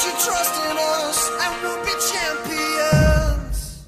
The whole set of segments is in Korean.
your trust in us and we'll be champions.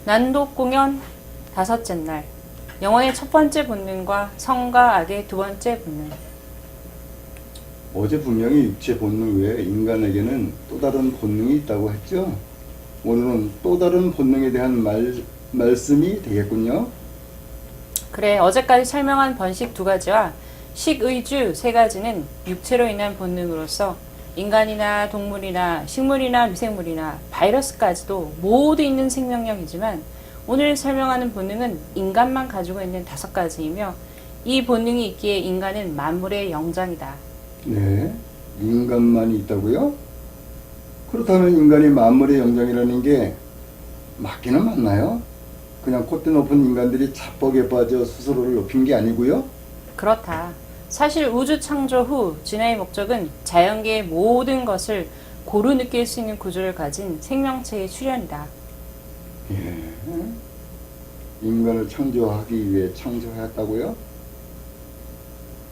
난독 공연 다섯째 날. 영혼의 첫 번째 본능과 성과 악의 두 번째 본능. 어제 분명히 육체 본능 외에 인간에게는 또 다른 본능이 있다고 했죠? 오늘은 또 다른 본능에 대한 말씀이 되겠군요. 그래, 어제까지 설명한 번식 두 가지와 식의주 세 가지는 육체로 인한 본능으로서 인간이나 동물이나 식물이나 미생물이나 바이러스까지도 모두 있는 생명력이지만 오늘 설명하는 본능은 인간만 가지고 있는 다섯 가지이며 이 본능이 있기에 인간은 만물의 영장이다. 네, 인간만이 있다고요? 그렇다면 인간이 만물의 영장이라는 게 맞기는 맞나요? 그냥 콧대 높은 인간들이 자뻑에 빠져 스스로를 높인 게 아니고요? 그렇다. 사실 우주 창조 후 진화의 목적은 자연계의 모든 것을 고루 느낄 수 있는 구조를 가진 생명체의 출현이다. 예, 인간을 창조하기 위해 창조하였다고요?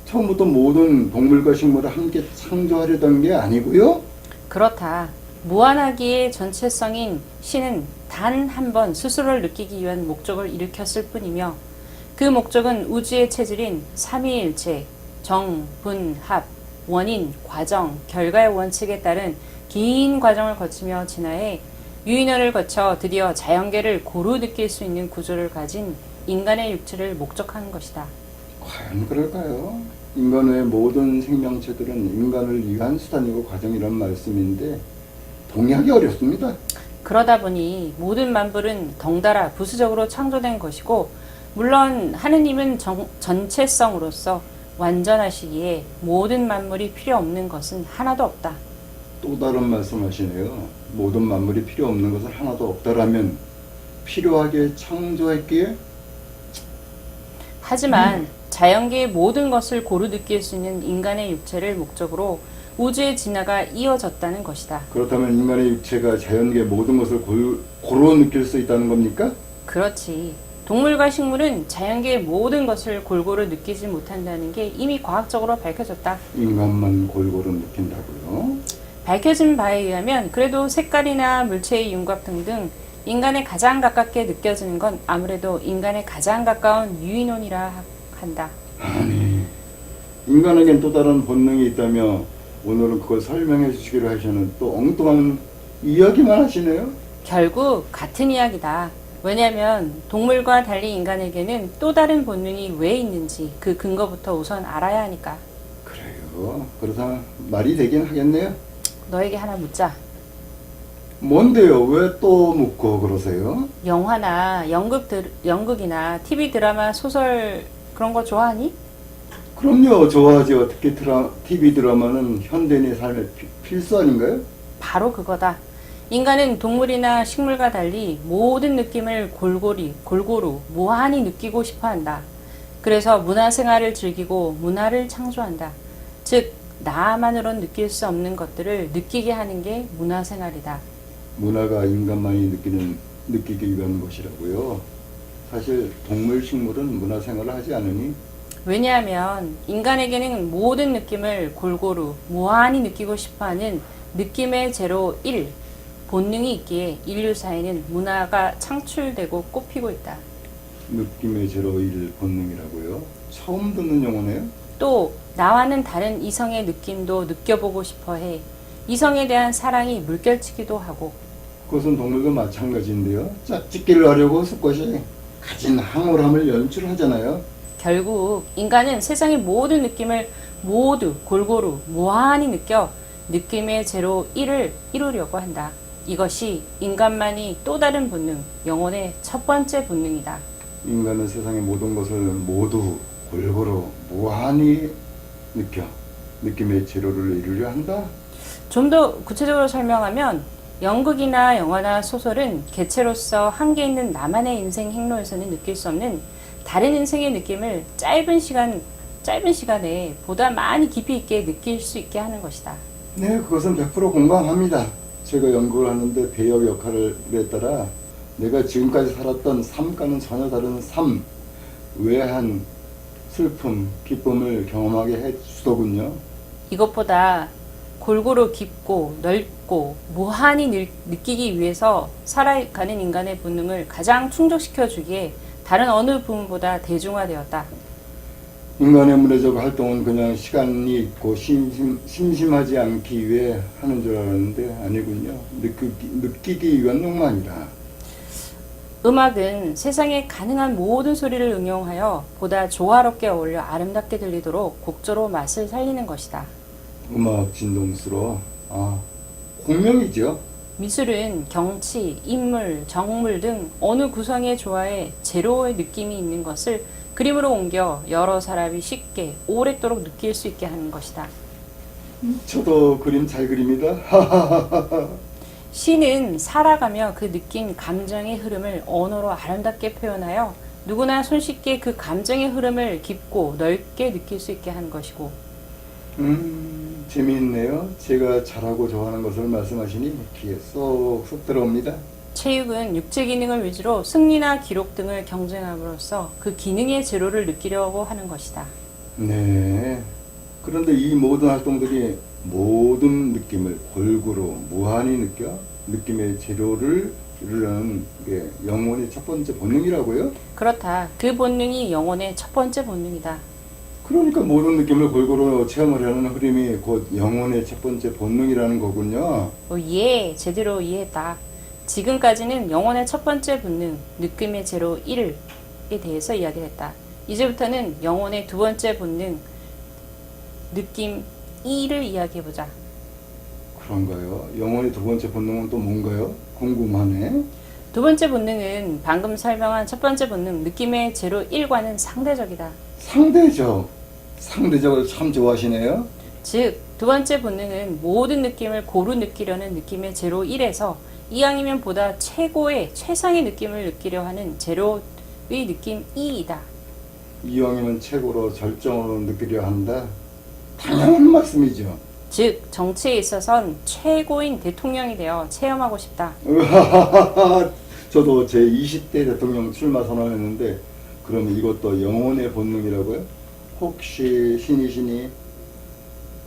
처음부터 모든 동물과 식물을 함께 창조하려던 게 아니고요? 그렇다. 무한하기의 전체성인 신은 단 한 번 스스로를 느끼기 위한 목적을 일으켰을 뿐이며 그 목적은 우주의 체질인 삼위일체, 정, 분, 합, 원인, 과정, 결과의 원칙에 따른 긴 과정을 거치며 진화해 유인원을 거쳐 드디어 자연계를 고루 느낄 수 있는 구조를 가진 인간의 육체를 목적하는 것이다. 과연 그럴까요? 인간 외의 모든 생명체들은 인간을 위한 수단이고 과정이란 말씀인데 동의하기 어렵습니다. 그러다 보니 모든 만물은 덩달아 부수적으로 창조된 것이고 물론 하느님은 전체성으로서 완전하시기에 모든 만물이 필요 없는 것은 하나도 없다. 또 다른 말씀하시네요. 모든 만물이 필요 없는 것은 하나도 없다라면 필요하게 창조했기에 하지만 자연계의 모든 것을 고루 느낄 수 있는 인간의 육체를 목적으로 우주의 진화가 이어졌다는 것이다. 그렇다면 인간의 육체가 자연계 모든 것을 고루 느낄 수 있다는 겁니까? 그렇지. 동물과 식물은 자연계의 모든 것을 골고루 느끼지 못한다는 게 이미 과학적으로 밝혀졌다. 인간만 골고루 느낀다고요? 밝혀진 바에 의하면 그래도 색깔이나 물체의 윤곽 등등 인간에 가장 가깝게 느껴지는 건 아무래도 인간에 가장 가까운 유인원이라 한다. 아니, 인간에겐 또 다른 본능이 있다며 오늘은 그걸 설명해 주시기로 하시는 또 엉뚱한 이야기만 하시네요? 결국 같은 이야기다. 왜냐하면 동물과 달리 인간에게는 또 다른 본능이 왜 있는지 그 근거부터 우선 알아야 하니까. 그래요. 그러다 말이 되긴 하겠네요. 너에게 하나 묻자. 뭔데요? 왜 또 묻고 그러세요? 영화나 연극이나 TV 드라마, 소설 그런 거 좋아하니? 그럼요. 좋아하죠. 특히 TV 드라마는 현대인의 삶의 필수 아닌가요? 바로 그거다. 인간은 동물이나 식물과 달리 모든 느낌을 골고루 무한히 느끼고 싶어 한다. 그래서 문화생활을 즐기고 문화를 창조한다. 즉, 나만으론 느낄 수 없는 것들을 느끼게 하는 게 문화생활이다. 문화가 인간만이 느끼기 위한 것이라고요. 사실 동물, 식물은 문화생활을 하지 않으니 왜냐하면 인간에게는 모든 느낌을 골고루 무한히 느끼고 싶어하는 느낌의 제로 1, 본능이 있기에 인류사에는 문화가 창출되고 꽃피고 있다. 느낌의 제로일 본능이라고요? 처음 듣는 용어네요? 또 나와는 다른 이성의 느낌도 느껴보고 싶어해 이성에 대한 사랑이 물결치기도 하고. 그것은 동물도 마찬가지인데요. 짝짓기를 하려고 수컷이 가진 황홀함을 연출하잖아요. 결국 인간은 세상의 모든 느낌을 모두 골고루 무한히 느껴 느낌의 제로 1을 이루려고 한다. 이것이 인간만이 또 다른 본능, 영혼의 첫 번째 본능이다. 인간은 세상의 모든 것을 모두 골고루 무한히 느껴 느낌의 제로를 이루려 한다. 좀 더 구체적으로 설명하면 연극이나 영화나 소설은 개체로서 한계 있는 나만의 인생 행로에서는 느낄 수 없는 다른 인생의 느낌을 짧은 시간에 보다 많이 깊이 있게 느낄 수 있게 하는 것이다. 네, 그것은 100% 공감합니다. 제가 연극을 하는데 배역 역할에 따라 내가 지금까지 살았던 삶과는 전혀 다른 삶, 외한 슬픔, 기쁨을 경험하게 해주더군요. 이것보다 골고루 깊고 넓고 무한히 느끼기 위해서 살아가는 인간의 본능을 가장 충족시켜주기에 다른 어느 부분보다 대중화되었다. 인간의 문화적 활동은 그냥 시간이 있고 심심하지 않기 위해 하는 줄 알았는데 아니군요. 느끼기 위한 욕망이다. 음악은 세상에 가능한 모든 소리를 응용하여 보다 조화롭게 어울려 아름답게 들리도록 곡조로 맛을 살리는 것이다. 음악 진동수로 공명이죠. 미술은 경치, 인물, 정물 등 어느 구성의 조화에 제로의 느낌이 있는 것을 그림으로 옮겨 여러 사람이 쉽게 오랫도록 느낄 수 있게 하는 것이다. 저도 그림 잘 그립니다. 시는 살아가며 그 느낀 감정의 흐름을 언어로 아름답게 표현하여 누구나 손쉽게 그 감정의 흐름을 깊고 넓게 느낄 수 있게 하는 것이고. 재미있네요. 제가 잘하고 좋아하는 것을 말씀하시니 귀에 쏙쏙 들어옵니다. 체육은 육체 기능을 위주로 승리나 기록 등을 경쟁함으로써 그 기능의 제로를 느끼려고 하는 것이다. 네. 그런데 이 모든 활동들이 모든 느낌을 골고루 무한히 느껴 느낌의 제로를 이루려는 게 영혼의 첫 번째 본능이라고요? 그렇다. 그 본능이 영혼의 첫 번째 본능이다. 그러니까 모든 느낌을 골고루 체험을 하는 흐름이 곧 영혼의 첫 번째 본능이라는 거군요. 예, 제대로 이해했다. 지금까지는 영혼의 첫 번째 본능, 느낌의 제로 1에 대해서 이야기했다. 이제부터는 영혼의 두 번째 본능, 느낌 2를 이야기해보자. 그런가요? 영혼의 두 번째 본능은 또 뭔가요? 궁금하네. 두 번째 본능은 방금 설명한 첫 번째 본능, 느낌의 제로 1과는 상대적이다. 상대적을 참 좋아하시네요. 즉, 두 번째 본능은 모든 느낌을 고루 느끼려는 느낌의 제로 1에서 이왕이면 보다 최고의 최상의 느낌을 느끼려 하는 제로의 느낌 2이다. 이왕이면 최고로 절정으로 느끼려 한다. 당연한 말씀이죠. 즉, 정치에 있어선 최고인 대통령이 되어 체험하고 싶다. 저도 제 20대 대통령 출마 선언했는데 그럼 이것도 영혼의 본능이라고요? 혹시 신이시니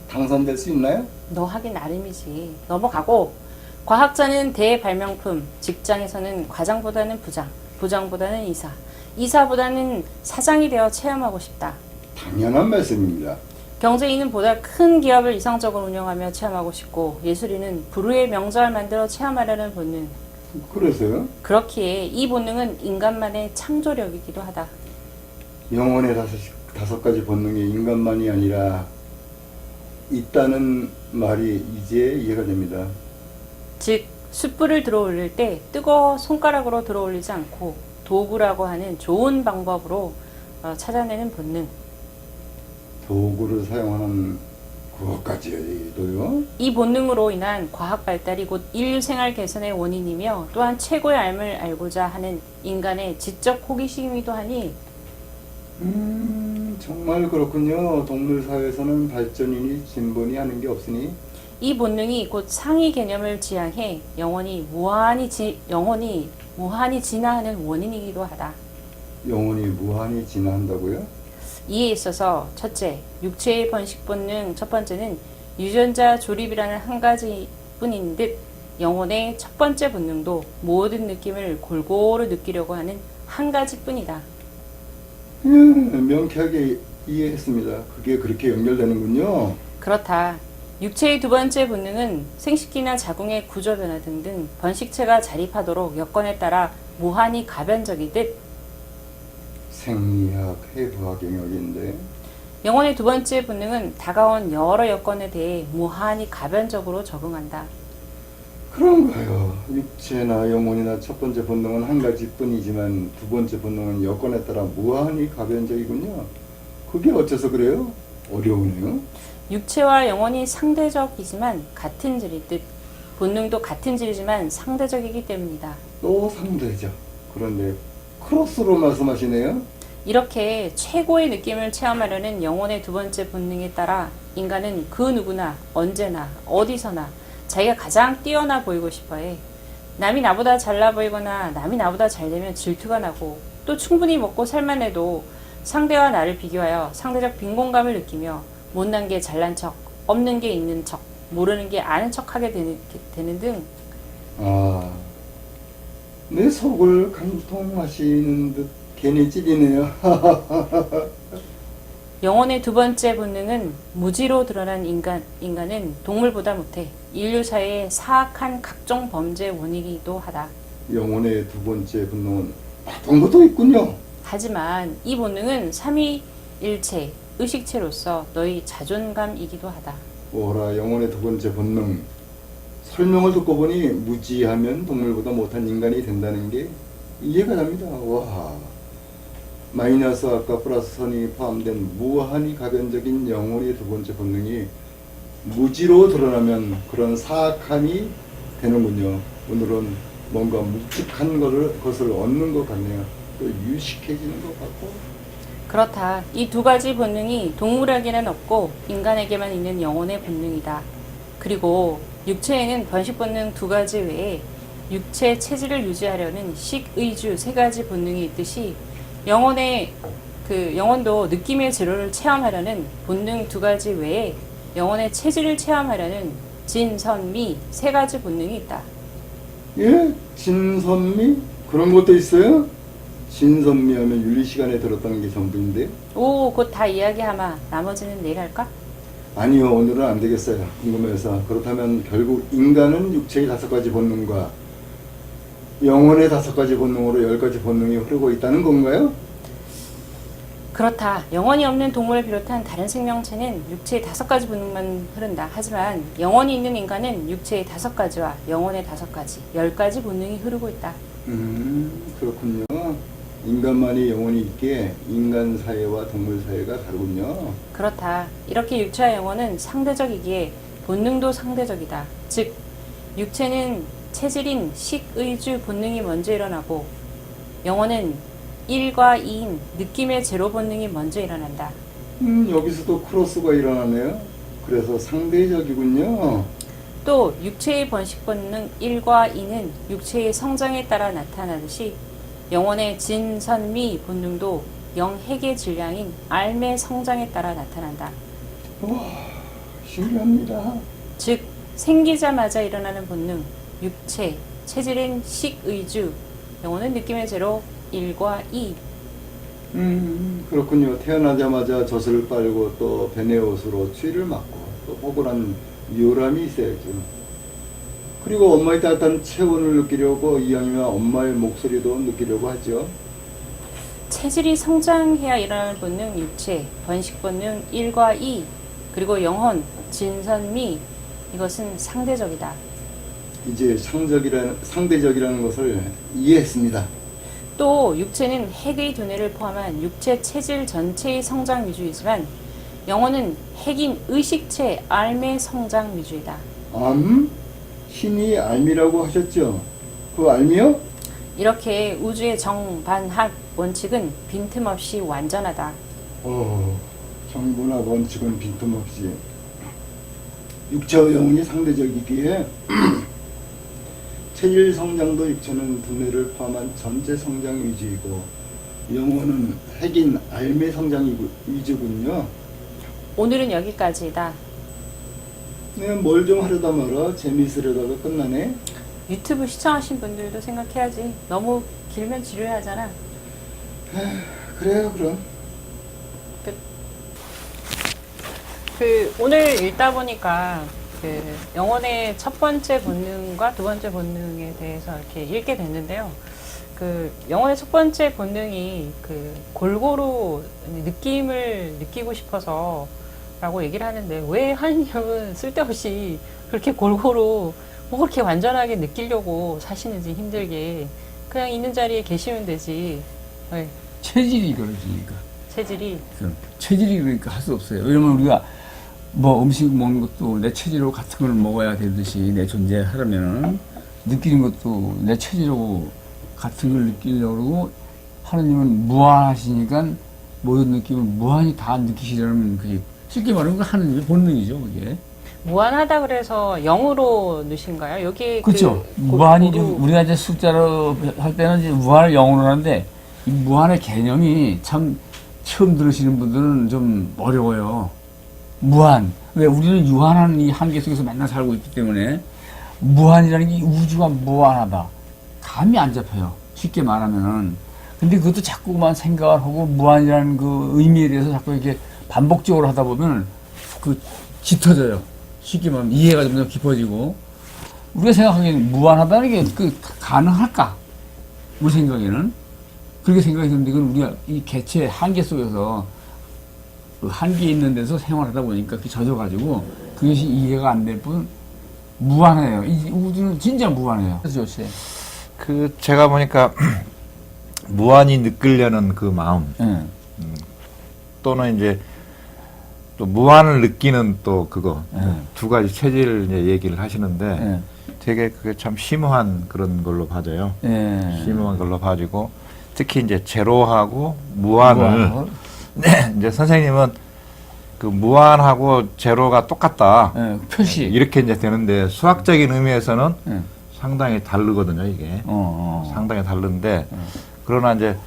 당선될 수 있나요? 너 하긴 나름이지. 넘어가고, 과학자는 대발명품, 직장에서는 과장보다는 부장, 부장보다는 이사, 이사보다는 사장이 되어 체험하고 싶다. 당연한 말씀입니다. 경제인은 보다 큰 기업을 이상적으로 운영하며 체험하고 싶고, 예술인은 불후의 명작을 만들어 체험하려는 본능. 그래서요? 그렇기에 이 본능은 인간만의 창조력이기도 하다. 영혼의 다섯 가지 본능이 인간만이 아니라 있다는 말이 이제 이해가 됩니다. 즉, 숯불을 들어 올릴 때 뜨거워 손가락으로 들어 올리지 않고 도구라고 하는 좋은 방법으로 찾아내는 본능. 도구를 사용하는 그것까지도요? 이 본능으로 인한 과학 발달이 곧 인류 생활 개선의 원인이며 또한 최고의 삶을 알고자 하는 인간의 지적 호기심이기도 하니 정말 그렇군요. 동물 사회에서는 발전이니 진본이 하는 게 없으니 이 본능이 곧 상위 개념을 지향해 영원히 무한히 진화하는 원인이기도 하다. 영혼이 무한히 진화한다고요? 이에 있어서 첫째, 육체의 번식 본능 첫 번째는 유전자 조립이라는 한 가지뿐인 듯 영혼의 첫 번째 본능도 모든 느낌을 골고루 느끼려고 하는 한 가지뿐이다. 명쾌하게 이해했습니다. 그게 그렇게 연결되는군요. 그렇다. 육체의 두 번째 본능은 생식기나 자궁의 구조 변화 등등 번식체가 자립하도록 여건에 따라 무한히 가변적이듯 생리학, 해부학 영역인데 영혼의 두 번째 본능은 다가온 여러 여건에 대해 무한히 가변적으로 적응한다. 그런가요? 육체나 영혼이나 첫 번째 본능은 한 가지뿐이지만 두 번째 본능은 여건에 따라 무한히 가변적이군요. 그게 어째서 그래요? 어려우네요. 육체와 영혼이 상대적이지만 같은 질일 듯 본능도 같은 질이지만 상대적이기 때문이다. 또 상대적. 그런데 크로스로 말씀하시네요. 이렇게 최고의 느낌을 체험하려는 영혼의 두 번째 본능에 따라 인간은 그 누구나 언제나 어디서나 자기가 가장 뛰어나 보이고 싶어해. 남이 나보다 잘나 보이거나 남이 나보다 잘되면 질투가 나고 또 충분히 먹고 살만해도 상대와 나를 비교하여 상대적 빈곤감을 느끼며 못난 게 잘난 척, 없는 게 있는 척, 모르는 게 아는 척하게 되는 등 아, 내 속을 간통하시는 듯 괜히 찔리네요. 영혼의 두 번째 본능은 무지로 드러난 인간은 동물보다 못해 인류 사회의 사악한 각종 범죄 원인이기도 하다. 영혼의 두 번째 본능은 어떤 것도 있군요. 하지만 이 본능은 삼위일체, 의식체로서 너희 자존감이기도 하다. 오라, 영혼의 두 번째 본능. 설명을 듣고 보니 무지하면 동물보다 못한 인간이 된다는 게 이해가 됩니다. 와, 마이너스 아까 플러스 선이 포함된 무한히 가변적인 영혼의 두 번째 본능이 무지로 드러나면 그런 사악함이 되는군요. 오늘은 뭔가 묵직한 것을 얻는 것 같네요. 또 유식해지는 것 같고. 그렇다. 이 두 가지 본능이 동물에게는 없고 인간에게만 있는 영혼의 본능이다. 그리고 육체에는 번식 본능 두 가지 외에 육체 체질을 유지하려는 식의주 세 가지 본능이 있듯이 영혼도 느낌의 제로를 체험하려는 본능 두 가지 외에 영혼의 체질을 체험하려는 진선미 세 가지 본능이 있다. 예? 진선미? 그런 것도 있어요? 진선미 하면 윤리 시간에 들었다는 게 전부인데? 오, 곧 다 이야기하마. 나머지는 내일 할까? 아니요, 오늘은 안 되겠어요. 궁금해서. 그렇다면 결국 인간은 육체의 5가지 본능과 영혼의 5가지 본능으로 10가지 본능이 흐르고 있다는 건가요? 그렇다. 영혼이 없는 동물을 비롯한 다른 생명체는 육체의 5가지 본능만 흐른다. 하지만 영혼이 있는 인간은 육체의 5가지와 영혼의 5가지, 10가지 본능이 흐르고 있다. 그렇군요. 인간만이 영혼이 있기에 인간 사회와 동물 사회가 다르군요. 그렇다. 이렇게 육체와 영혼은 상대적이기에 본능도 상대적이다. 즉, 육체는 체질인 식의주 본능이 먼저 일어나고 영혼은 1과 2인 느낌의 제로 본능이 먼저 일어난다. 여기서도 크로스가 일어나네요. 그래서 상대적이군요. 또 육체의 번식 본능 1과 2는 육체의 성장에 따라 나타나듯이 영혼의 진선미 본능도 영핵의 질량인 알의 성장에 따라 나타난다. 와, 신기합니다. 즉 생기자마자 일어나는 본능 육체, 체질인 식의주, 영혼은 느낌의 제로 1과 2. 그렇군요. 태어나자마자 젖을 빨고 또 베네 옷으로 추위를 맞고 또 포근한 요람이 있어야죠. 그리고 엄마의 따뜻한 체온을 느끼려고 이왕이면 엄마의 목소리도 느끼려고 하죠. 체질이 성장해야 일어나는 본능 육체, 번식 본능 1과 2, 그리고 영혼, 진선미, 이것은 상대적이다. 이제 상대적이라는 것을 이해했습니다. 또 육체는 핵의 두뇌를 포함한 육체 체질 전체의 성장 위주이지만 영혼은 핵인 의식체 알의 성장 위주이다. 암? 신이 알미라고 하셨죠? 그 알미요? 이렇게 우주의 정반합 원칙은 빈틈없이 완전하다. 정분합 원칙은 빈틈없이 육체와 영혼이 상대적이기에 체질 성장도 육체는 두뇌를 포함한 전체 성장 위주이고 영혼은 핵인 알미 성장 위주군요. 오늘은 여기까지다. 네, 뭘 좀 하려다 말아 재미있으려다가 끝나네. 유튜브 시청하신 분들도 생각해야지. 너무 길면 지루해하잖아. 그래요, 그럼. 오늘 읽다 보니까 영혼의 첫 번째 본능과 두 번째 본능에 대해서 이렇게 읽게 됐는데요. 그 영혼의 첫 번째 본능이 그 골고루 느낌을 느끼고 싶어서라고 얘기를 하는데 왜 하느님은 쓸데없이 그렇게 골고루 뭐 그렇게 완전하게 느끼려고 사시는지 힘들게 그냥 있는 자리에 계시면 되지. 네. 체질이 그러시니까. 체질이 체질이 그러니까 할 수 없어요. 왜냐면 우리가 뭐 음식 먹는 것도 내 체질로 같은 걸 먹어야 되듯이 내 존재하려면은 느끼는 것도 내 체질로 같은 걸 느끼려고 그러고 하느님은 무한하시니까 모든 느낌을 무한히 다 느끼시려면 그게 쉽게 말하면 그 하느님의 본능이죠, 그게. 무한하다 그래서 0으로 넣으신가요? 여기 그렇죠. 그 무한이 좀 골고루 우리가 이제 숫자로 할 때는 이제 무한을 0으로 하는데 이 무한의 개념이 참 처음 들으시는 분들은 좀 어려워요. 무한. 왜 우리는 유한한 이 한계 속에서 맨날 살고 있기 때문에 무한이라는 게 우주가 무한하다. 감이 안 잡혀요. 쉽게 말하면은. 근데 그것도 자꾸만 생각을 하고 무한이라는 그 의미에 대해서 자꾸 이렇게 반복적으로 하다 보면 그 짙어져요. 쉽게 말하면 이해가 좀 더 깊어지고. 우리가 생각하기에는 무한하다는 게 그 가능할까? 우리 생각에는. 그렇게 생각이 드는데 그건 우리가 이 개체 한계 속에서 그 한계에 있는 데서 생활하다 보니까 그게 젖어가지고 그것이 이해가 안 될 뿐 무한해요. 이 우주는 진짜 무한해요. 그렇죠, 씨. 그 제가 보니까 무한히 느끼려는 그 마음 예. 또는 이제 또 무한을 느끼는 또 그거 두 가지 체질을 이제 얘기를 하시는데 예. 되게 그게 참 심오한 그런 걸로 봐져요. 예. 심오한 걸로 봐지고 특히 이제 제로하고 무한을 무한하고, 네, 이제 선생님은 그 무한하고 제로가 똑같다. 예. 표시. 이렇게 이제 되는데 수학적인 의미에서는 예. 상당히 다르거든요, 이게. 어. 상당히 다른데 그러나 이제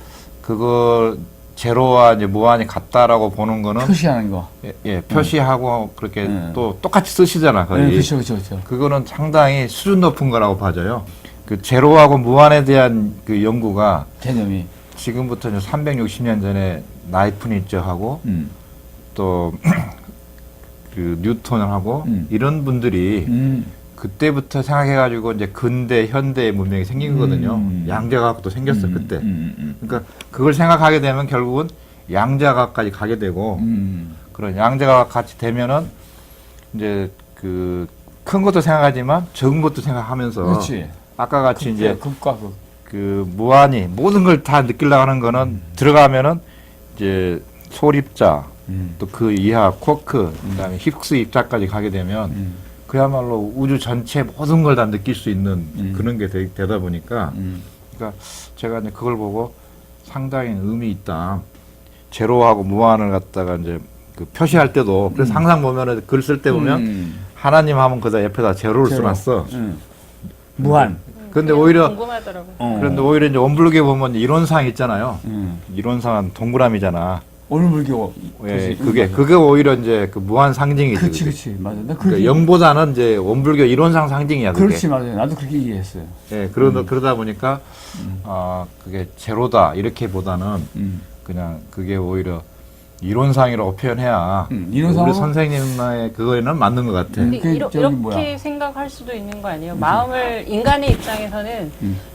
그거 제로와 이제 무한이 같다라고 보는 거는 표시하는 거. 예, 표시하고 그렇게 네. 또 똑같이 쓰시잖아, 거의. 예, 그렇죠, 그렇죠, 그렇죠. 그거는 상당히 수준 높은 거라고 봐져요. 그 제로하고 무한에 대한 그 연구가 개념이. 지금부터 이제 360년 전에 나이프니츠하고 또 그 뉴턴하고 이런 분들이 그때부터 생각해가지고 이제 근대 현대 문명이 생긴 거거든요. 양자과학도 생겼어 그때. 그러니까 그걸 생각하게 되면 결국은 양자과학까지 가게 되고 그런 양자과학 같이 되면은 이제 그 큰 것도 생각하지만 적은 것도 생각하면서 그렇지. 아까 같이 이제 극과 극. 그 무한히 모든 걸 다 느끼려고 하는 거는 들어가면은 이제 소립자 또 그 이하 쿼크 그다음에 힉스 입자까지 가게 되면 그야말로 우주 전체 모든 걸 다 느낄 수 있는 그런 게 되다 보니까 그러니까 제가 이제 그걸 보고 상당히 의미 있다. 제로하고 무한을 갖다가 이제 그 표시할 때도 그래서 항상 보면은 글 쓸 때 보면 하나님 하면 그다 옆에다 제로를 제로. 써놨어. 무한. 그런데 오히려 궁금하더라고요. 그런데 오히려 이제 원불교에 보면 이론상 있잖아요. 이론상은 동그라미잖아. 오늘불교. 예, 그게 오히려 이제 그 무한 상징이지. 그렇지, 그게. 그렇지. 맞아. 나 그러니까 0보다는 이제 원불교 이론상 상징이야. 그게. 그렇지, 맞아요. 나도 그렇게 이해했어요. 예, 그러다 보니까 그게 제로다 이렇게보다는 그냥 그게 오히려 이론상이라고 표현해야 이론상으로? 우리 선생님의 그거에는 맞는 것 같아. 근데 그 이렇게 저기 뭐야. 생각할 수도 있는 거 아니에요? 마음을 인간의 입장에서는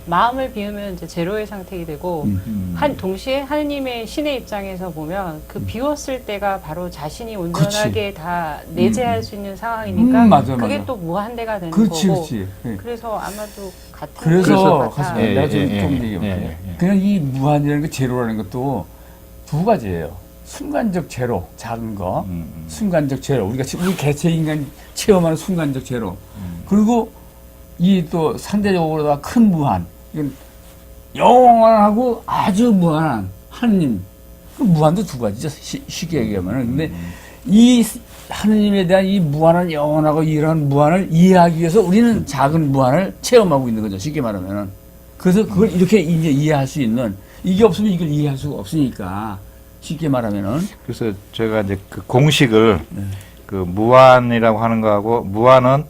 마음을 비우면 이제 제로의 상태가 되고 한 동시에 하느님의 신의 입장에서 보면 그 비웠을 때가 바로 자신이 온전하게 다 내재할 수 있는 상황이니까 맞아, 그게 맞아. 또 무한대가 되는 그렇지, 거고. 그렇지. 예. 그래서 아마도 같은 그래서 것 가슴 같아. 예, 내가 좀 예, 얘기해볼게. 예. 그냥 이 무한이라는 거 제로라는 것도 두 가지예요. 순간적 제로, 작은 거. 순간적 제로. 우리 개체 인간 체험하는 순간적 제로. 그리고 이 또 상대적으로 다 큰 무한. 이건 영원하고 아주 무한한 하느님. 그 무한도 두 가지죠. 쉽게 얘기하면은. 근데 이 하느님에 대한 이 무한한 영원하고 이런 무한을 이해하기 위해서 우리는 작은 무한을 체험하고 있는 거죠. 쉽게 말하면은. 그래서 그걸 이렇게 이제 이해할 수 있는, 이게 없으면 이걸 이해할 수가 없으니까. 쉽게 말하면은. 그래서 제가 이제 그 공식을 그 무한이라고 하는 거하고 무한은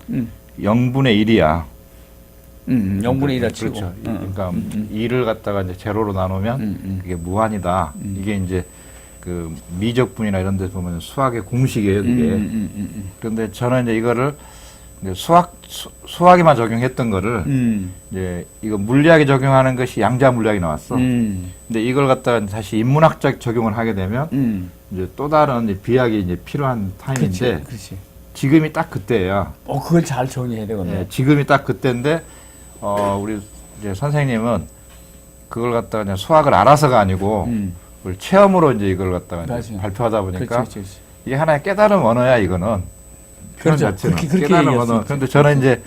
0분의 1이야. 0분의 1을 치고. 그렇죠. 그러니까 2를 갖다가 이제 제로로 나누면 그게 무한이다. 이게 이제 그 미적분이나 이런 데 보면 수학의 공식이에요, 그게. 그런데 저는 이제 이거를 이제 수학에만 적용했던 거를 이제 이거 물리학에 적용하는 것이 양자 물리학이 나왔어. 근데 이걸 갖다가 다시 인문학적 적용을 하게 되면 이제 또 다른 이제 비약이 이제 필요한 타임인데 그렇지. 지금이 딱 그때야. 그걸 잘 정리해야 되거든요. 네, 지금이 딱 그때인데 우리 이제 선생님은 그걸 갖다가 그냥 수학을 알아서가 아니고 그걸 체험으로 이제 이걸 갖다가 이제 맞아요. 발표하다 보니까 그렇지. 이게 하나의 깨달음 언어야 이거는. 표현 그렇죠. 자체는 그렇게 깨달음 얘기했어요. 언어. 그런데 저는 이제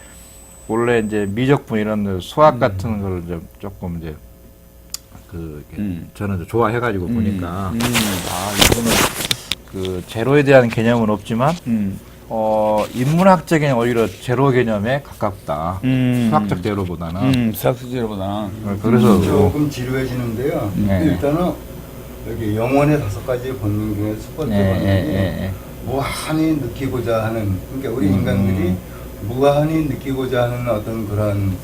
원래 이제 미적분 이런 수학 같은 걸 좀 조금 이제 저는 이제 좋아해가지고 보니까 이거는 그 제로에 대한 개념은 없지만 인문학적인 오히려 제로 개념에 가깝다. 수학적 제로보다는. 수학적 제로보다는. 그래서 조금 지루해지는데요. 네. 일단은 여기 영혼의 5가지 본능 중에 첫 번째 본능이 무한히 느끼고자 하는, 그러니까 우리 인간들이 무한히 느끼고자 하는 어떤 그런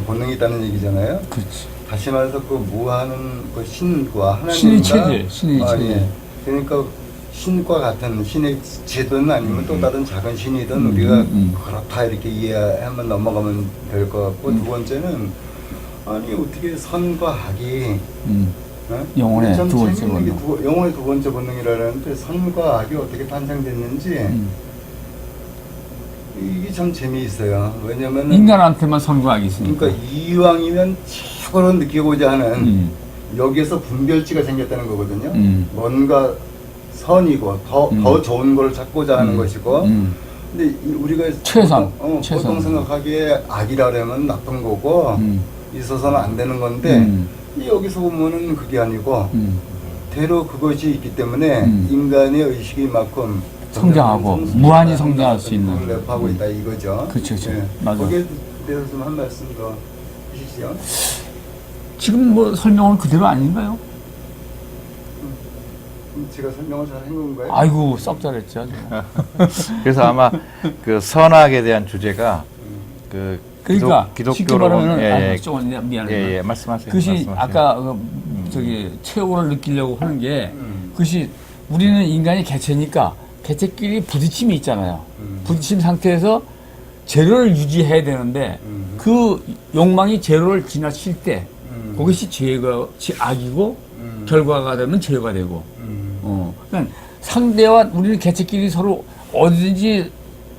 본능이 있다는 얘기잖아요. 그렇지. 다시 말해서 그 무한은 그 신과 하나님과 신의 체제, 신의 체제. 예. 그러니까 신과 같은 신의 제든 아니면 또 다른 작은 신이든 우리가 그렇다 이렇게 이해하면 넘어가면 될 것 같고, 두 번째는 아니 어떻게 선과 악이 영혼의 참 두 번째 재밌는 게 본능. 영혼의 두 번째 본능이라는데 선과 악이 어떻게 탄생됐는지 이게 참 재미있어요. 왜냐면 인간한테만 선과학이 있으니까. 그러니까 이왕이면 최고로 느끼고자 하는 여기에서 분별치가 생겼다는 거거든요. 뭔가 선이고 더 좋은 걸 찾고자 하는 것이고, 근데 우리가 최선. 보통 생각하기에 악이라 그러면 나쁜 거고 있어서는 안 되는 건데 여기서 보면은 그게 아니고 대로 그것이 있기 때문에 인간의 의식이 만큼 성장하고 무한히 성장할 수 있는. 랩하고 있다 이거죠. 그렇죠. 예. 맞아. 거기에 대해서 좀 한 말씀 더 해주시죠. 지금 뭐 설명은 그대로 아닌가요? 제가 설명을 잘 한 건가요? 아이고 썩 잘했죠. 그래서 아마 그 선악에 대한 주제가 그 그러니까 쉽게 말하면 예, 조금 미안해요. 예, 말씀하세요. 그것이 말씀하세요. 아까 저기 최고를 느끼려고 하는 게 그것이 우리는 인간이 개체니까 개체끼리 부딪힘이 있잖아요. 부딪힘 상태에서 제로를 유지해야 되는데 그 욕망이 제로를 지나칠 때 그것이 죄가 악이고 결과가 되면 죄가 되고. 그러니까 상대와 우리는 개체끼리 서로 어디든지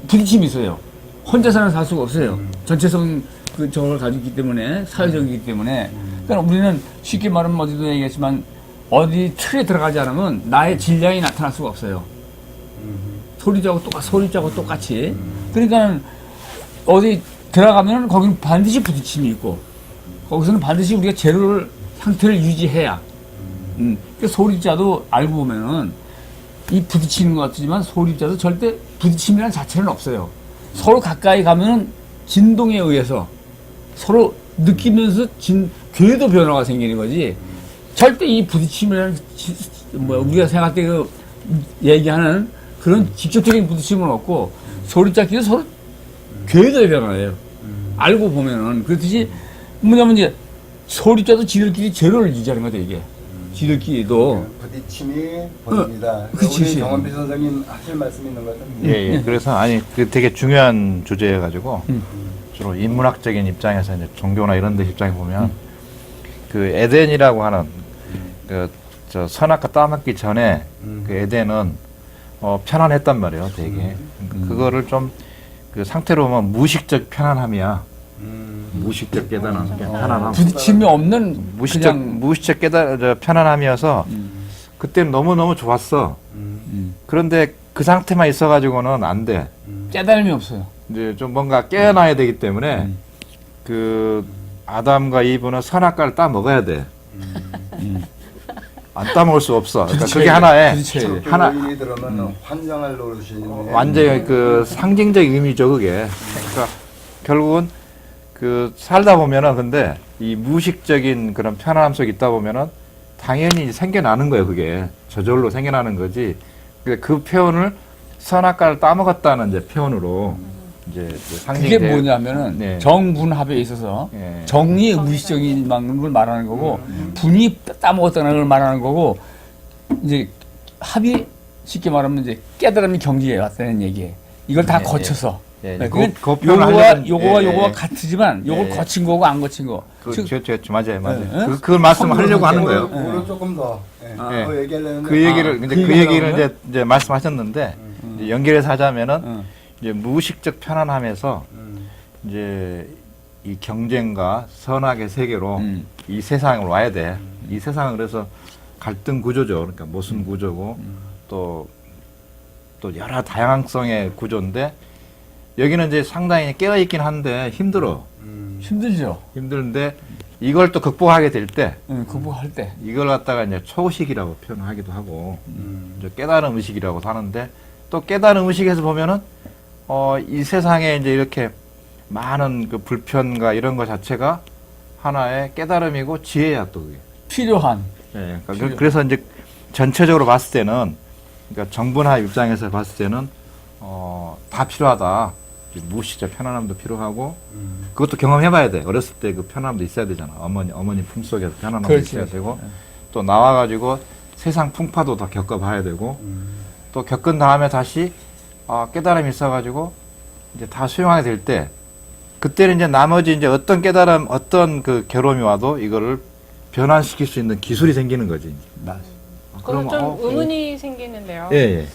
부딪힘이 있어요. 혼자서는 살 수가 없어요. 전체성 그 저걸 가지고 있기 때문에 사회적이기 때문에. 그러니까 우리는 쉽게 말하면 어디도 얘기했지만 어디 틀에 들어가지 않으면 나의 질량이 나타날 수가 없어요. 소리자하고 똑같이. 그러니까 어디 들어가면 거기는 반드시 부딪힘이 있고 거기서는 반드시 우리가 제로를 상태를 유지해야. 그러니까 소리자도 알고 보면은 이 부딪히는 것 같지만 소리자도 절대 부딪힘이라는 자체는 없어요. 서로 가까이 가면은 진동에 의해서 서로 느끼면서 궤도 변화가 생기는 거지. 절대 이 부딪힘이라는 우리가 생각할 때 그 얘기하는 그런 직접적인 부딪힘은 없고 소리자끼리 서로 궤도의 변화예요. 알고 보면은 그렇듯이 뭐냐면 이제 소리자도 지들끼리 제로를 유지하는 거죠 이게. 지들끼리도 부딪힘이 보입니다. 그치. 우리 정원비 선생님 하실 말씀 있는 것 같은데. 예. 그래서 그 되게 중요한 주제여가지고 주로 인문학적인 입장에서 이제 종교나 이런 데 입장에 보면 그 에덴이라고 하는 저 선악과 따먹기 전에 그 에덴은 편안했단 말이에요, 되게. 그거를 좀 그 상태로 보면 무의식적 편안함이야. 무의식적 깨달음, 편안함. 부딪힘이 없는 무의식적 편안함이어서 그때는 너무 좋았어. 그런데 그 상태만 있어가지고는 안 돼. 깨달음이 없어요. 이제 좀 뭔가 깨어나야 되기 때문에 그 아담과 이브는 선악과를 따 먹어야 돼. 안 따먹을 수 없어. 그러니까 그게 하나의 하나 들으면 환장할 노릇이네. 완전히 그 상징적 의미죠, 그게. 그러니까 결국은 그 살다 보면은 근데 이 무의식적인 그런 편안함 속에 있다 보면은 당연히 생겨나는 거예요, 그게. 저절로 생겨나는 거지. 그 표현을 선악과를 따먹었다는 이제 표현으로 이제 상징이 그게 뭐냐면은 네. 정분합에 있어서 네. 정이 무의식적인 걸 말하는 거고 분이 따먹었다는 걸 말하는 거고 이제 합이 쉽게 말하면 이제 깨달음이 경지에 왔다는 얘기예요. 이걸 다 네, 거쳐서 예, 네, 그 표현을 하려면 요거와 같지만 요걸 예, 예. 거친 거고 안 거친 거. 맞아요. 예, 예? 그걸 말씀하려고 하는 거예요. 그거는 조금 더 예. 더 얘기하려면 그 얘기를 근데 그 얘기를 이제 말씀하셨는데 이제 연결해서 하자면은 이제 무의식적 편안함에서 이제 이 경쟁과 선악의 세계로 이 세상을 와야 돼. 이 세상은 그래서 갈등 구조죠. 그러니까 모순 구조고 또 여러 다양성의 구조인데 여기는 이제 상당히 깨어 있긴 한데 힘들어. 힘들죠. 힘든데 이걸 또 극복하게 될 때 극복할 때. 이걸 갖다가 이제 초의식이라고 표현하기도 하고 이제 깨달음 의식이라고도 하는데 또 깨달음 의식에서 보면은 이 세상에 이제 이렇게 많은 그 불편과 이런 것 자체가 하나의 깨달음이고 지혜야 또 그게. 필요한. 예, 그러니까 그래서 이제 전체적으로 봤을 때는 그러니까 정분화 입장에서 봤을 때는 다 필요하다. 무의식적 편안함도 필요하고 그것도 경험해봐야 돼. 어렸을 때 그 편안함도 있어야 되잖아. 어머니 품속에서 편안함도 그렇지. 있어야 되고 또 나와가지고 세상 풍파도 다 겪어봐야 되고 또 겪은 다음에 다시 깨달음이 있어가지고 이제 다 수용하게 될 때 그때는 이제 나머지 이제 어떤 깨달음, 어떤 그 괴로움이 와도 이거를 변환시킬 수 있는 기술이 생기는 거지. 그럼 좀 의문이 생기는데요. 예, 예.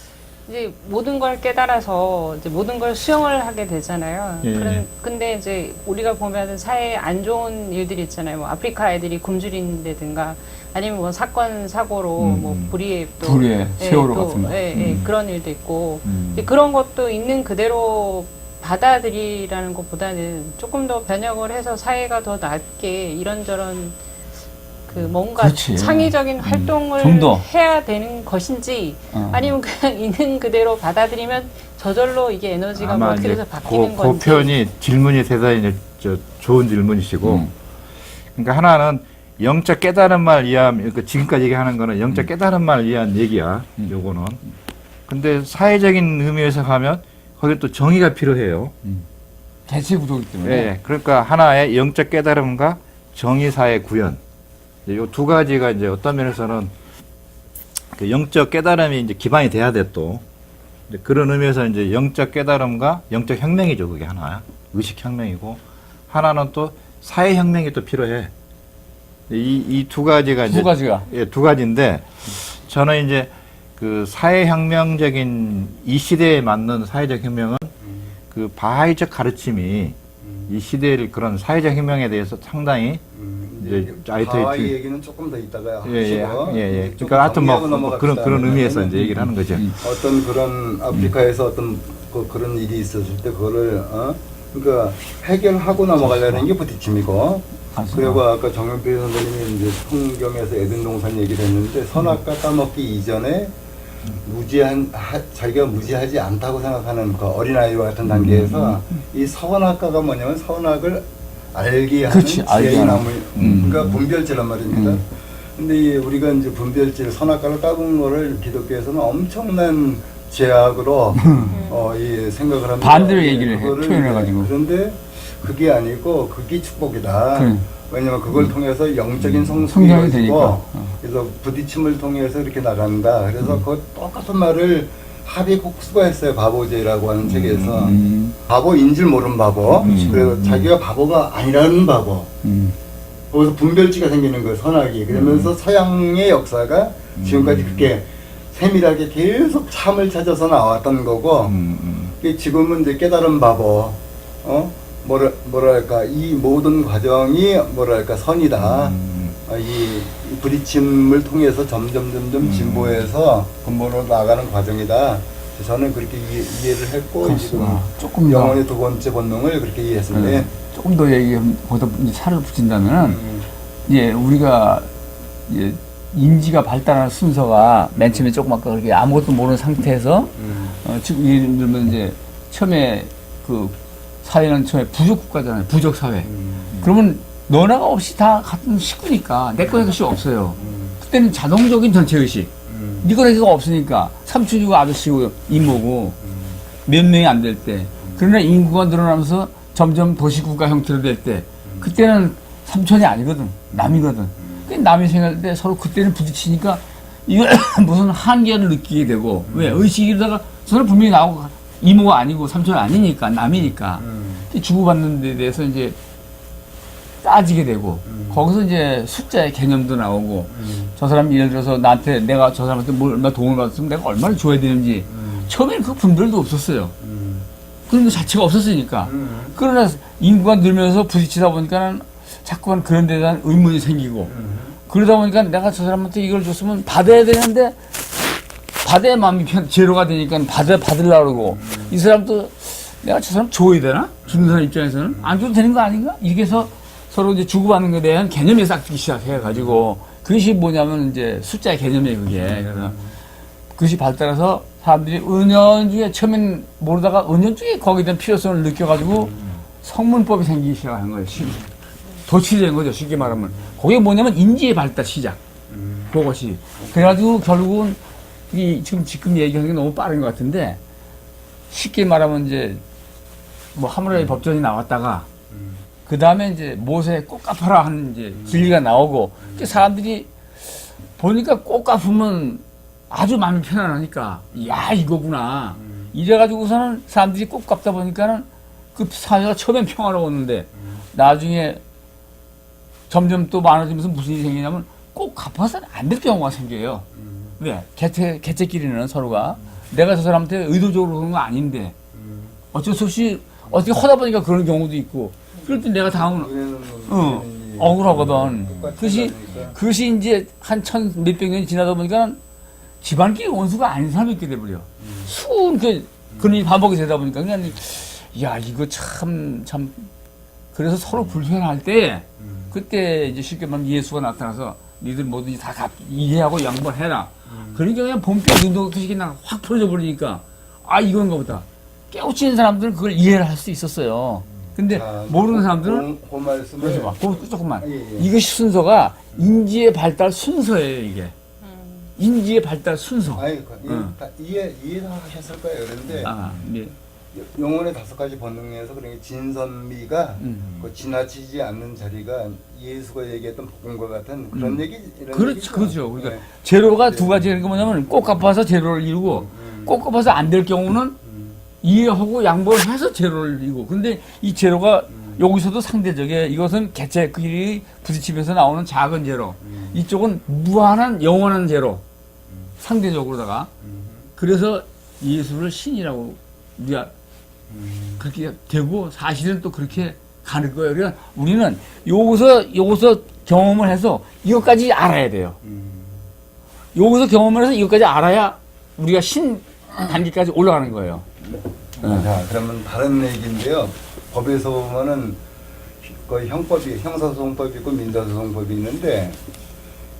이제 모든 걸 깨달아서 이제 모든 걸 수용을 하게 되잖아요. 예. 근데 이제 우리가 보면은 사회에 안 좋은 일들이 있잖아요. 뭐 아프리카 애들이 굶주린다든가 아니면 뭐 사건 사고로 뭐 불의의 세월호 같은 거. 그런 일도 있고 그런 것도 있는 그대로 받아들이라는 것보다는 조금 더 변형을 해서 사회가 더 낫게 이런저런 그 뭔가 그렇지. 창의적인 활동을 좀 더. 해야 되는 것인지 아니면 그냥 있는 그대로 받아들이면 저절로 이게 에너지가 뭐 어떻게 돼서 바뀌는 건지. 그 표현이 질문이 대단히 좋은 질문이시고 그러니까 하나는 영적 깨달음만 위한 그러니까 지금까지 얘기하는 거는 영적 깨달음만 위한 얘기야. 요거는. 근데 사회적인 의미에서 가면 거기 또 정의가 필요해요. 대체 구조이기 때문에. 네, 그러니까 하나의 영적 깨달음과 정의사의 구현. 이 두 가지가 이제 어떤 면에서는 그 영적 깨달음이 이제 기반이 돼야 돼 또. 이제 그런 의미에서 이제 영적 깨달음과 영적 혁명이죠. 그게 하나. 의식 혁명이고 하나는 또 사회 혁명이 또 필요해. 이 두 가지가 이제 두 가지인데 저는 이제 그 사회혁명적인 이 시대에 맞는 사회적 혁명은 그 바하이적 가르침이 이 시대의 그런 사회적 혁명에 대해서 상당히 이제 바하이 얘기는 조금 더 이따가 예. 하시고 그러니까 하여튼 뭐 그런 의미에서 이제 얘기를 하는 거죠. 어떤 그런 아프리카에서 어떤 그런 일이 있었을 때 그거를 그러니까 해결하고 넘어가려는 게 부딪힘이고 그리고 아까 정영필 선생님이 이제 성경에서 에덴동산 얘기를 했는데 선악과 따먹기 이전에 자기가 무지하지 않다고 생각하는 그 어린아이와 같은 단계에서 이 선악과가 뭐냐면 선악을 알게 하는 지혜의 나무, 그러니까 분별지란 말입니다. 근데 우리가 이제 분별질, 선악과를 따먹는 거를 기독교에서는 엄청난 죄악으로 이 생각을 합니다. 반대로 얘기를 표현해가지고. 그런데 그게 아니고 그게 축복이다. 왜냐면 그걸 통해서 영적인 성숙이 성장이 되니까. 그래서 부딪힘을 통해서 이렇게 나간다. 그래서 그 똑같은 말을 하비국수가 했어요. 바보제라고 하는 책에서. 바보인 줄 모르는 바보. 그래서 자기가 바보가 아니라는 바보. 거기서 분별지가 생기는 거예요. 선악이. 그러면서 서양의 역사가 지금까지 그렇게 세밀하게 계속 참을 찾아서 나왔던 거고 지금은 이제 깨달은 바보. 뭐랄까 이 모든 과정이 뭐랄까 선이다. 이 부딪힘을 통해서 점점 진보해서 근본으로 나가는 과정이다. 저는 그렇게 이해를 했고 지금 조금 영혼의 두 번째 본능을 그렇게 이해했는데 조금 더 거기다 살을 붙인다면은 이제 우리가 이제 인지가 발달하는 순서가 맨 처음에 조금 아까 그렇게 아무것도 모르는 상태에서 지금 예를 들면 이제 처음에 그 사회는 처음에 부족 국가잖아요. 부족 사회. 그러면 너나가 없이 다 같은 식구니까 내 거의 것이 없어요. 그때는 자동적인 전체의식. 네 거래가 없으니까 삼촌이고 아저씨고 이모고 몇 명이 안 될 때. 그러나 인구가 늘어나면서 점점 도시국가 형태로 될 때 그때는 삼촌이 아니거든. 남이거든. 남이 생각할 때 서로 그때는 부딪히니까 이거 무슨 한계를 느끼게 되고 왜 의식이다가 저는 분명히 나오고 이모가 아니고 삼촌이 아니니까 남이니까 주고받는 데 대해서 이제 따지게 되고 거기서 이제 숫자의 개념도 나오고 저 사람이 예를 들어서 나한테 내가 저 사람한테 얼마 돈을 받았으면 내가 얼마를 줘야 되는지 처음에는 그 분별도 없었어요. 그런 거 자체가 없었으니까. 그러나 인구가 늘면서 부딪히다 보니까는 자꾸만 그런 데 대한 의문이 생기고 그러다 보니까 내가 저 사람한테 이걸 줬으면 받아야 되는데 받아야 마음이 제로가 되니까 받으려고 그러고 이 사람도 내가 저 사람 줘야 되나? 주는 사람 입장에서는 안 줘도 되는 거 아닌가? 이렇게 해서 서로 이제 주고받는 것에 대한 개념이 싹트기 시작해가지고 그것이 뭐냐면 이제 숫자의 개념이에요, 그게. 그래서 그것이 발달해서 사람들이 은연중에 처음엔 모르다가 은연중에 거기에 대한 필요성을 느껴가지고 성문법이 생기기 시작한 거예요. 도출이 된 거죠, 쉽게 말하면. 그게 뭐냐면 인지의 발달 시작. 그것이. 그래가지고 결국은 지금 얘기하는 게 너무 빠른 것 같은데 쉽게 말하면 이제 뭐 하물의 법전이 나왔다가 그 다음에 이제 모세의 꽃 갚아라 하는 이제 진리가 나오고 사람들이 보니까 꽃 갚으면 아주 마음이 편안하니까 야 이거구나 이래가지고서는 사람들이 꽃 갚다 보니까는 그 사회가 처음엔 평화로웠는데 나중에 점점 또 많아지면서 무슨 일이 생기냐면 꼭 갚아서는 안 될 경우가 생겨요. 왜? 개체끼리는 서로가 내가 저 사람한테 의도적으로 그런 거 아닌데 어쩔 수 없이 어떻게 하다 보니까 그런 경우도 있고 그럴 때 내가 당하면 억울하거든. 그것이 이제 한 몇백 년이 지나다 보니까 집안끼리 원수가 아닌 사람이 있게 돼버려. 수은 그런 일이 반복이 되다 보니까 그냥 야 이거 참 그래서 서로 불편할 때 그때 이제 쉽게 말하면 예수가 나타나서 니들 뭐든지 다 이해하고 양보해라. 그러니까 그냥 본격 운동투식이 그냥 확 풀어져 버리니까 아 이건가 보다. 깨우치는 사람들은 그걸 이해를 할 수 있었어요. 근데 모르는 사람들은 그 말씀을 조금만 예. 이것이 순서가 인지의 발달 순서예요. 이게 인지의 발달 순서. 아니 이해하셨을 거예요. 그런데 네. 영혼의 5가지 본능 중에서 그러니까 진선미가 그 지나치지 않는 자리가 예수가 얘기했던 복음과 같은 그런 얘기 이런 그렇죠. 그러니까 네. 제로가 두 가지가 뭐냐면 꼭 갚아서 제로를 이루고 꼭 갚아서 안 될 경우는 이해하고 양보를 해서 제로를 이루고 근데 이 제로가 여기서도 상대적이에요. 이것은 개체끼리 부딪히면서 나오는 작은 제로 이쪽은 무한한 영원한 제로 상대적으로다가 그래서 예수를 신이라고 우리가 그렇게 되고 사실은 또 그렇게 가는 거예요. 그러니까 우리는 요거서 경험을 해서 이것까지 알아야 돼요. 요거서 경험을 해서 이것까지 알아야 우리가 신 단계까지 올라가는 거예요. 자, 그러면 다른 얘기인데요. 법에서 보면은 그 형사소송법이 있고 민사소송법이 있는데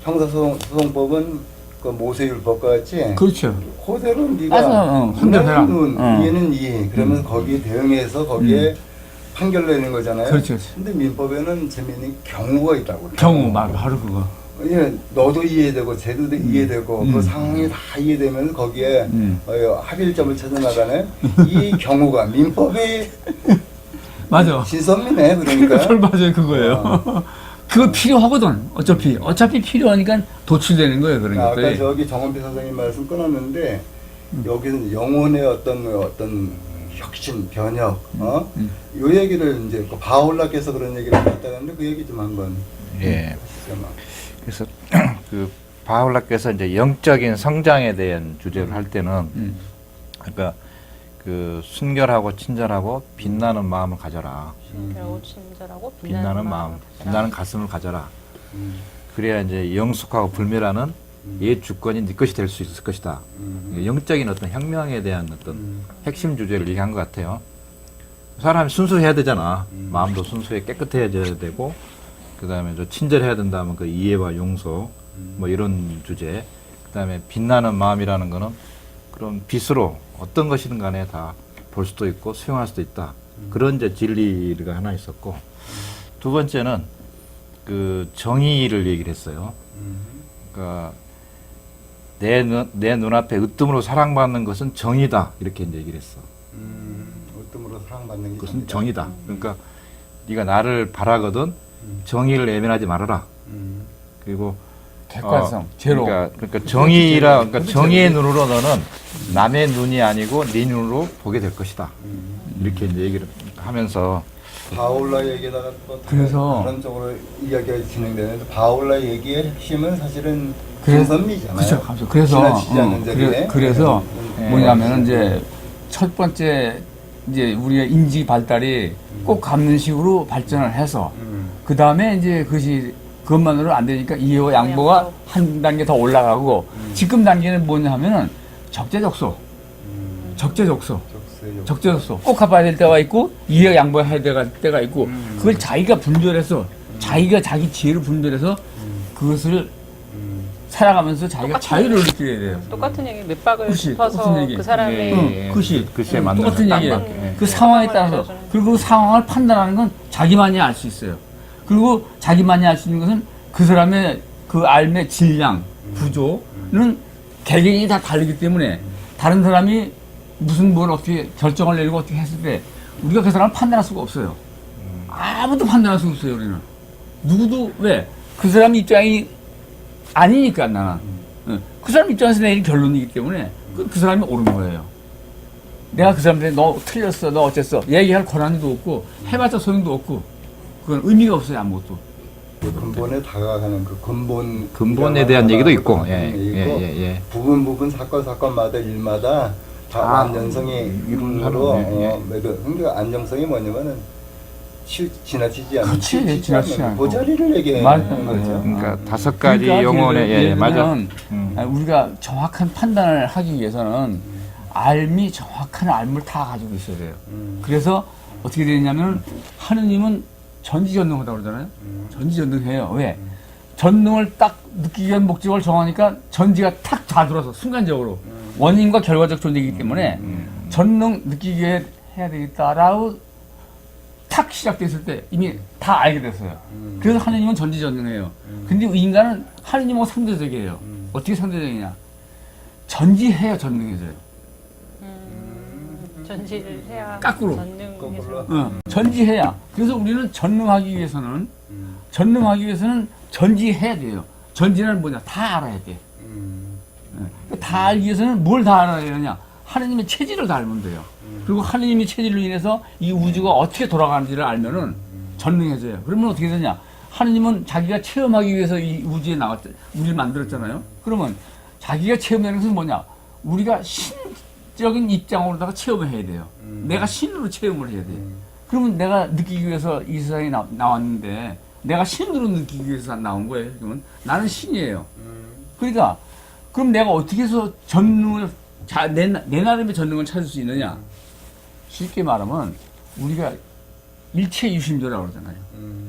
형사소송법은 그 모세율법 같이 그렇죠. 그대로 네가 혼자서라. 이해는 이해. 그러면 거기에 대응해서 거기에 판결 내는 거잖아요. 그렇죠. 근데 민법에는 재미있는 경우가 있다고. 경우 바로 그거. 예, 너도 이해되고 쟤도 이해되고 그 상황이 다 이해되면 거기에 합일점을 찾아 나가네. 이 경우가 민법이 맞아. 진선미네. 그러니까. 맞아요 그거예요. 그거 필요하거든. 어차피 필요하니까 도출되는 거예요 그런 것들이. 아까 저기 정원필 선생님 말씀 끊었는데 여기는 영혼의 어떤 혁신, 변혁, 요 얘기를 이제 그 바울라께서 그런 얘기를 했다는데 그 얘기 좀 한번. 예. 그래서 그 바울라께서 이제 영적인 성장에 대한 주제를 할 때는 그러니까 그 순결하고 친절하고 빛나는 마음을 가져라. 신결하고 친절하고 빛나는 마음, 빛나는 가슴을 가져라. 그래야 이제 영숙하고 불멸하는 옛 주권이 네 것이 될 수 있을 것이다. 영적인 어떤 혁명에 대한 어떤 핵심 주제를 얘기한 것 같아요. 사람이 순수해야 되잖아. 마음도 순수해 깨끗해져야 되고, 그 다음에 친절해야 된다면 그 이해와 용서, 뭐 이런 주제. 그 다음에 빛나는 마음이라는 거는 그런 빛으로 어떤 것이든 간에 다 볼 수도 있고 수용할 수도 있다. 그런 이제 진리가 하나 있었고, 두 번째는 그 정의를 얘기를 했어요. 그러니까 내 눈앞에 으뜸으로 사랑받는 것은 정의다. 이렇게 이제 얘기를 했어. 으뜸으로 사랑받는 게 그것은 정의다. 그러니까 네가 나를 바라거든 정의를 외면하지 말아라. 그리고 객관성, 제로. 그러니까 그러니까 정의의 눈으로 너는 남의 눈이 아니고 네 눈으로 보게 될 것이다. 이렇게 이제 얘기를 하면서 바울라 얘기에다가 또 그래서 다른 쪽으로 이야기가 진행되는데 바울라 얘기의 핵심은 사실은 그래- 정선미잖아요. 그렇죠. 그래서 지나치지 않는 자리에. 그래서 네. 뭐냐면은 이제 첫 번째 이제 우리의 인지 발달이 꼭 갚는 식으로 발전을 해서 그 다음에 이제 그것만으로 안 되니까 이해와 양보가 한 단계 더 올라가고 지금 단계는 뭐냐 하면은 적재적소, 적재적소. 적재적소 꼭 갚아야 될 때가 있고 이해 양보해야 될 때가 있고 그걸 자기가 분별해서 자기가 자기 지혜를 분별해서 그것을 살아가면서 자기가 자유를 느끼게 돼요. 똑같은 얘기 몇 박을 그치, 짚어서 똑같은 얘기. 그 사람의 예, 그것이 글씨에 맞는 똑같은 딱 얘기예요. 맞게. 그 상황에 따라서 들어주는. 그리고 그 상황을 판단하는 건 자기만이 알 수 있어요. 그리고 자기만이 알 수 있는 것은 그 사람의 그 삶의 질량, 구조는 개개인이 다 다르기 때문에 다른 사람이 무슨 뭘 어떻게 결정을 내리고 어떻게 했을 때 우리가 그 사람을 판단할 수가 없어요. 아무도 판단할 수 없어요, 우리는. 누구도 왜? 그 사람 입장이 아니니까 나는. 그 사람 입장에서 내린 결론이기 때문에 그 사람이 옳은 거예요. 내가 그 사람한테 너 틀렸어, 너 어쨌어 얘기할 권한도 없고 해봤자 소용도 없고 그건 의미가 없어요, 아무것도. 그 근본에 다가가는 그 근본에 대한 얘기도 있고, 예, 있고 예. 부분 사건마다 일마다 다 안정성이 이론으로 그러니까 안정성이 뭐냐면은 지나치지 않는 그렇지, 지나치지 않고. 그 자리를 얘기하는 맞아요. 거죠. 그러니까 다섯 가지 그러니까 영혼의 예를 예, 맞아. 들면 우리가 정확한 판단을 하기 위해서는 알미 정확한 알을 다 가지고 있어야 돼요. 그래서 어떻게 되냐면 하느님은 전지전능하다고 그러잖아요. 전지전능해요. 왜? 전능을 딱 느끼기 위한 목적을 정하니까 전지가 탁 다 들어서 순간적으로 원인과 결과적 존재이기 때문에 전능 느끼게 해야 되겠다라고 탁 시작됐을 때 이미 다 알게 됐어요. 그래서 하느님은 전지전능해요. 근데 인간은 하느님하고 상대적이에요. 어떻게 상대적이냐? 전지해야 전능해져요. 전지를 해야 거꾸로. 전능해서 전지해야. 그래서 우리는 전능하기 위해서는 전지해야 돼요. 전지는 뭐냐? 다 알아야 돼. 다 알기 위해서는 뭘 다 알아야 되느냐? 하느님의 체질을 다 알면 돼요. 그리고 하느님의 체질로 인해서 이 우주가 어떻게 돌아가는지를 알면은 전능해져요. 그러면 어떻게 되냐? 하느님은 자기가 체험하기 위해서 이 우주에 우리를 만들었잖아요. 그러면 자기가 체험하는 것은 뭐냐? 우리가 신적인 입장으로다가 체험을 해야 돼요. 내가 신으로 체험을 해야 돼요. 그러면 내가 느끼기 위해서 이 세상에 나왔는데 내가 신으로 느끼기 위해서 나온 거예요. 그러면 나는 신이에요. 그러니까 그럼 내가 어떻게 해서 전능을 내 나름의 전능을 찾을 수 있느냐? 쉽게 말하면 우리가 일체유심조라고 그러잖아요.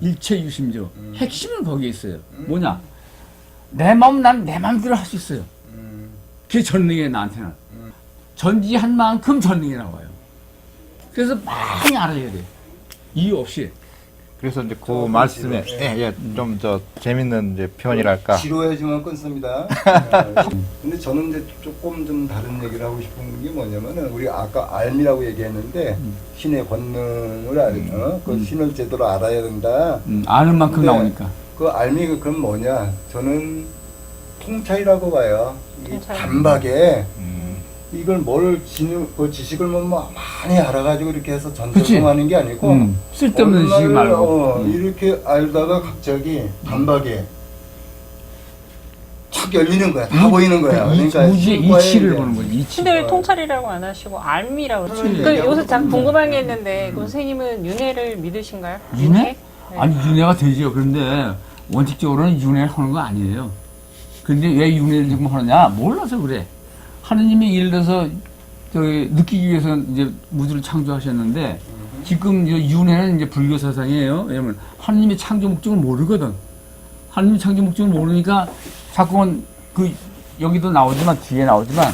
일체유심조. 핵심은 거기에 있어요. 뭐냐? 내 마음, 난 내 마음대로 할 수 있어요. 그게 전능이에요, 나한테는. 전지한 만큼 전능이 나와요. 그래서 많이 알아야 돼. 이유 없이. 그래서 이제 그 말씀에 좀 저 재밌는 이제 표현이랄까. 지루해지만 끊습니다. 근데 저는 이제 조금 좀 다른 얘기를 하고 싶은 게 뭐냐면은 우리 아까 알미라고 얘기했는데 신의 권능을 그 신을 제대로 알아야 된다. 아는 만큼 근데 나오니까. 그 알미가 그럼 뭐냐? 저는 통찰이라고 봐요. 이 통찰. 단박에 이걸 그 지식을 뭐 많이 알아가지고 이렇게 해서 전전하는 게 아니고 쓸데없는 지식 말고. 이렇게 알다가 갑자기 단박에 탁 열리는 거야. 다 보이는 거야. 그러니까 우주의 신과의 이치를 이제 보는 거지. 이치. 근데 왜 통찰이라고 안 하시고 알미라고 그치. 그러죠? 그 여기서 참 궁금한 게 있는데 그 선생님은 윤회를 믿으신가요? 윤회? 네. 아니 윤회가 되지요. 그런데 원칙적으로는 윤회를 하는 거 아니에요. 근데 왜 윤회를 지금 하느냐? 몰라서 그래. 하느님이 예를 들어서 느끼기 위해서 이제 우주를 창조하셨는데 지금 윤회는 이제 불교 사상이에요. 왜냐면 하느님의 창조 목적을 모르거든. 하느님의 창조 목적을 모르니까 자꾸만 여기도 나오지만 뒤에 나오지만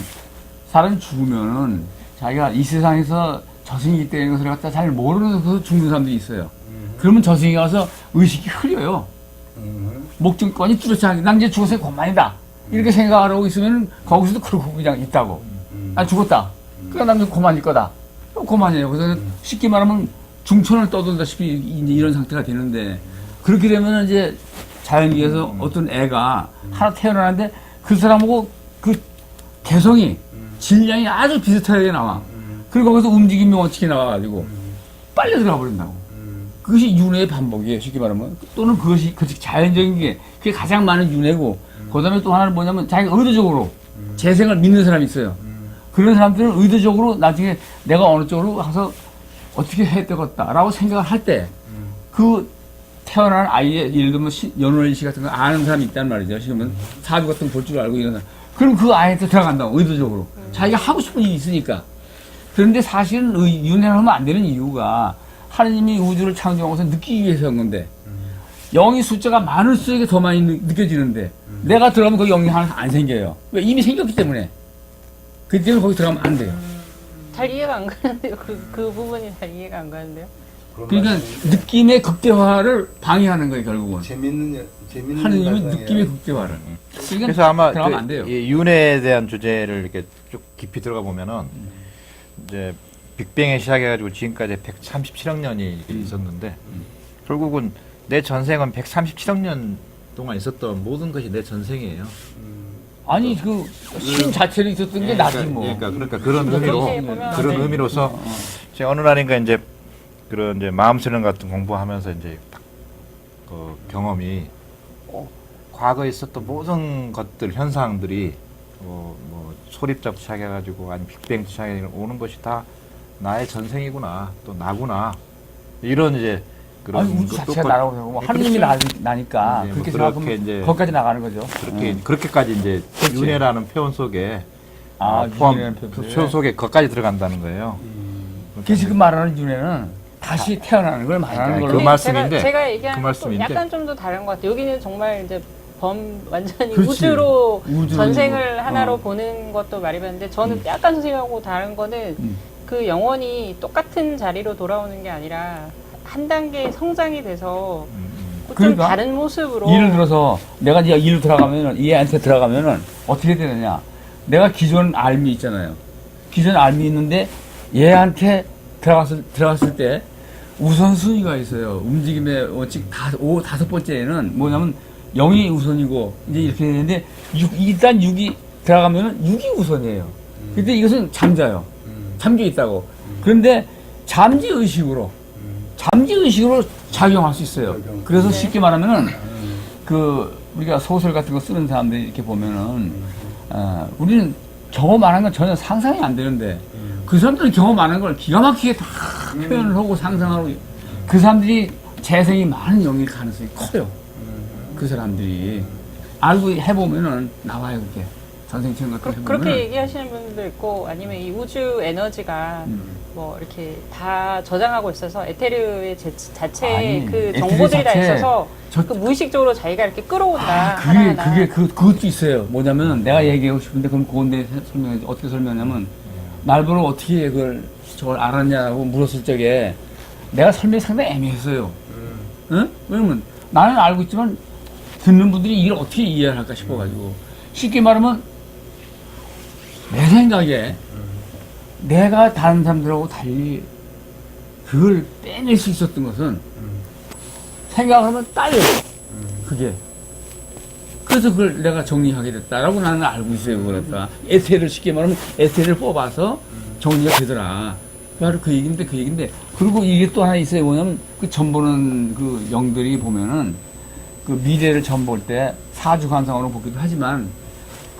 사람이 죽으면은 자기가 이 세상에서 저승이 있다는 것을 갖다 잘 모르면서 죽는 사람들이 있어요. 그러면 저승에 가서 의식이 흐려요. 목적권이 뚜렷이 하게 난 이제 죽어서 그만이다. 이렇게 생각하고 있으면 거기서도 그러고 그냥 있다고. 나 죽었다. 그러니까 나는 그만일 거다. 그만이에요. 그래서 쉽게 말하면 중천을 떠돌다시피 이제 이런 상태가 되는데 그렇게 되면 이제 자연계에서 어떤 애가 하나 태어나는데 그 사람하고 그 개성이 질량이 아주 비슷하게 나와. 그리고 거기서 움직임이 원칙이 나와가지고 빨려 들어가 버린다고. 그것이 윤회의 반복이에요. 쉽게 말하면. 또는 그것이 자연적인 게 그게 가장 많은 윤회고 그다음에 또 하나는 뭐냐면 자기가 의도적으로 재생을 믿는 사람이 있어요. 그런 사람들은 의도적으로 나중에 내가 어느 쪽으로 가서 어떻게 해야 되겠다라고 생각을 할 때 그 태어난 아이의 예를 들면 연월일 씨 같은 거 아는 사람이 있단 말이죠. 지금은 사주 같은 거 볼 줄 알고 이런 사람. 그럼 그 아이한테 들어간다고 의도적으로. 자기가 하고 싶은 일이 있으니까. 그런데 사실은 윤회를 하면 안 되는 이유가 하느님이 우주를 창조하고서 느끼기 위해서 한 건데 영이 숫자가 많을수록 더 많이 느껴지는데 내가 들어가면 거기 영이 하나 안 생겨요. 왜? 이미 생겼기 때문에. 그 때문에 거기 들어가면 안 돼요. 잘 이해가 안 가는데요. 그 부분이 잘 이해가 안 가는데요. 그러니까 느낌의 극대화를 방해하는 거예요, 결국은. 재밌는 하느님은 발상이에요. 느낌의 극대화를. 그러니까 그래서 아마 들어가면 안 돼요. 이 윤회에 대한 주제를 이렇게 쭉 깊이 들어가 보면은 이제 빅뱅에 시작해가지고 지금까지 137억 년이 있었는데 결국은 내 전생은 137억 년 동안 있었던 모든 것이 내 전생이에요. 아니 그 신 자체를 있었던 게 낫지 뭐. 그러니까 그런 의미로 그렇게 보면 그런 네. 의미로서 이제 어느 날인가 이제 그런 이제 마음수련 같은 공부하면서 이제 그 경험이 과거에 있었던 모든 것들 현상들이 뭐 소립자부터 시작해가지고 아니 빅뱅부터 시작해 오는 것이 다 나의 전생이구나 또 나구나 이런 이제 그런 아니 우주 것도 자체가 나라고 생각하고 네, 하느님이 그렇죠. 나니까 네, 뭐 그렇게 그렇게 생각하면 이제 거기까지 나가는 거죠. 그렇게까지 이제 그렇지. 윤회라는 표현 속에 아, 포함 윤회라는 그 표현 표현 속에 거기까지 들어간다는 거예요. 그 지금 말하는 윤회는 다시 태어나는 걸 말하는 아니, 걸로. 그 말씀인데, 제가 얘기하는 그 것도 말씀인데. 약간 좀 더 다른 것 같아요. 여기는 정말 이제 완전히 그렇지. 우주로 우주로 전생을 하나로 어. 보는 것도 말이 맞는데 저는 약간 선생님하고 다른 거는 그 영혼이 똑같은 자리로 돌아오는 게 아니라 한 단계 성장이 돼서 좀 그러니까 다른 모습으로 예를 들어서 내가 이제 일로 들어가면은 얘한테 들어가면은 어떻게 되느냐? 내가 기존 알미 있잖아요. 기존 알미 있는데 얘한테 들어갔을 때 우선순위가 있어요. 움직임의 원칙 다섯 번째는 뭐냐면 0이 우선이고 이제 이렇게 되는데 일단 6이 들어가면은 6이 우선이에요. 근데 이것은 잠자요. 잠겨 있다고. 그런데 잠지 의식으로 작용할 수 있어요. 그래서 쉽게 말하면은 그 우리가 소설 같은 거 쓰는 사람들이 이렇게 보면은 우리는 경험 안 한 건 전혀 상상이 안 되는데 그 사람들은 경험 안 한 걸 기가 막히게 다 표현을 하고 상상하고 그 사람들이 재생이 많은 영일 가능성이 커요. 그 사람들이 알고 해보면은 나와요. 그렇게 전생처럼 같은 거 해보면은 그렇게 얘기하시는 분들도 있고 아니면 이 우주 에너지가 뭐 이렇게 다 저장하고 있어서 에테르의 자체에 아니, 그 에테르 정보들이 다 자체, 있어서 그 무의식적으로 자기가 이렇게 끌어온다. 하나하나. 그것도 있어요. 뭐냐면 내가 얘기하고 싶은데 그럼 그건데 설명해 어떻게 설명하냐면 말보로 어떻게 저걸 알았냐고 물었을 적에 내가 설명이 상당히 애매했어요. 응? 왜냐면 나는 알고 있지만 듣는 분들이 이걸 어떻게 이해를 할까 싶어가지고 쉽게 말하면 내 생각에 내가 다른 사람들하고 달리 그걸 빼낼 수 있었던 것은 생각하면 딸려요. 그게. 그래서 그걸 내가 정리하게 됐다라고 나는 알고 있어요. 그러니까 에세이를 쉽게 말하면 에세이를 뽑아서 정리가 되더라. 바로 그 얘기인데 그리고 이게 또 하나 있어요. 뭐냐면 그 전보는 그 영들이 보면은 그 미래를 전볼 때 사주 관상으로 보기도 하지만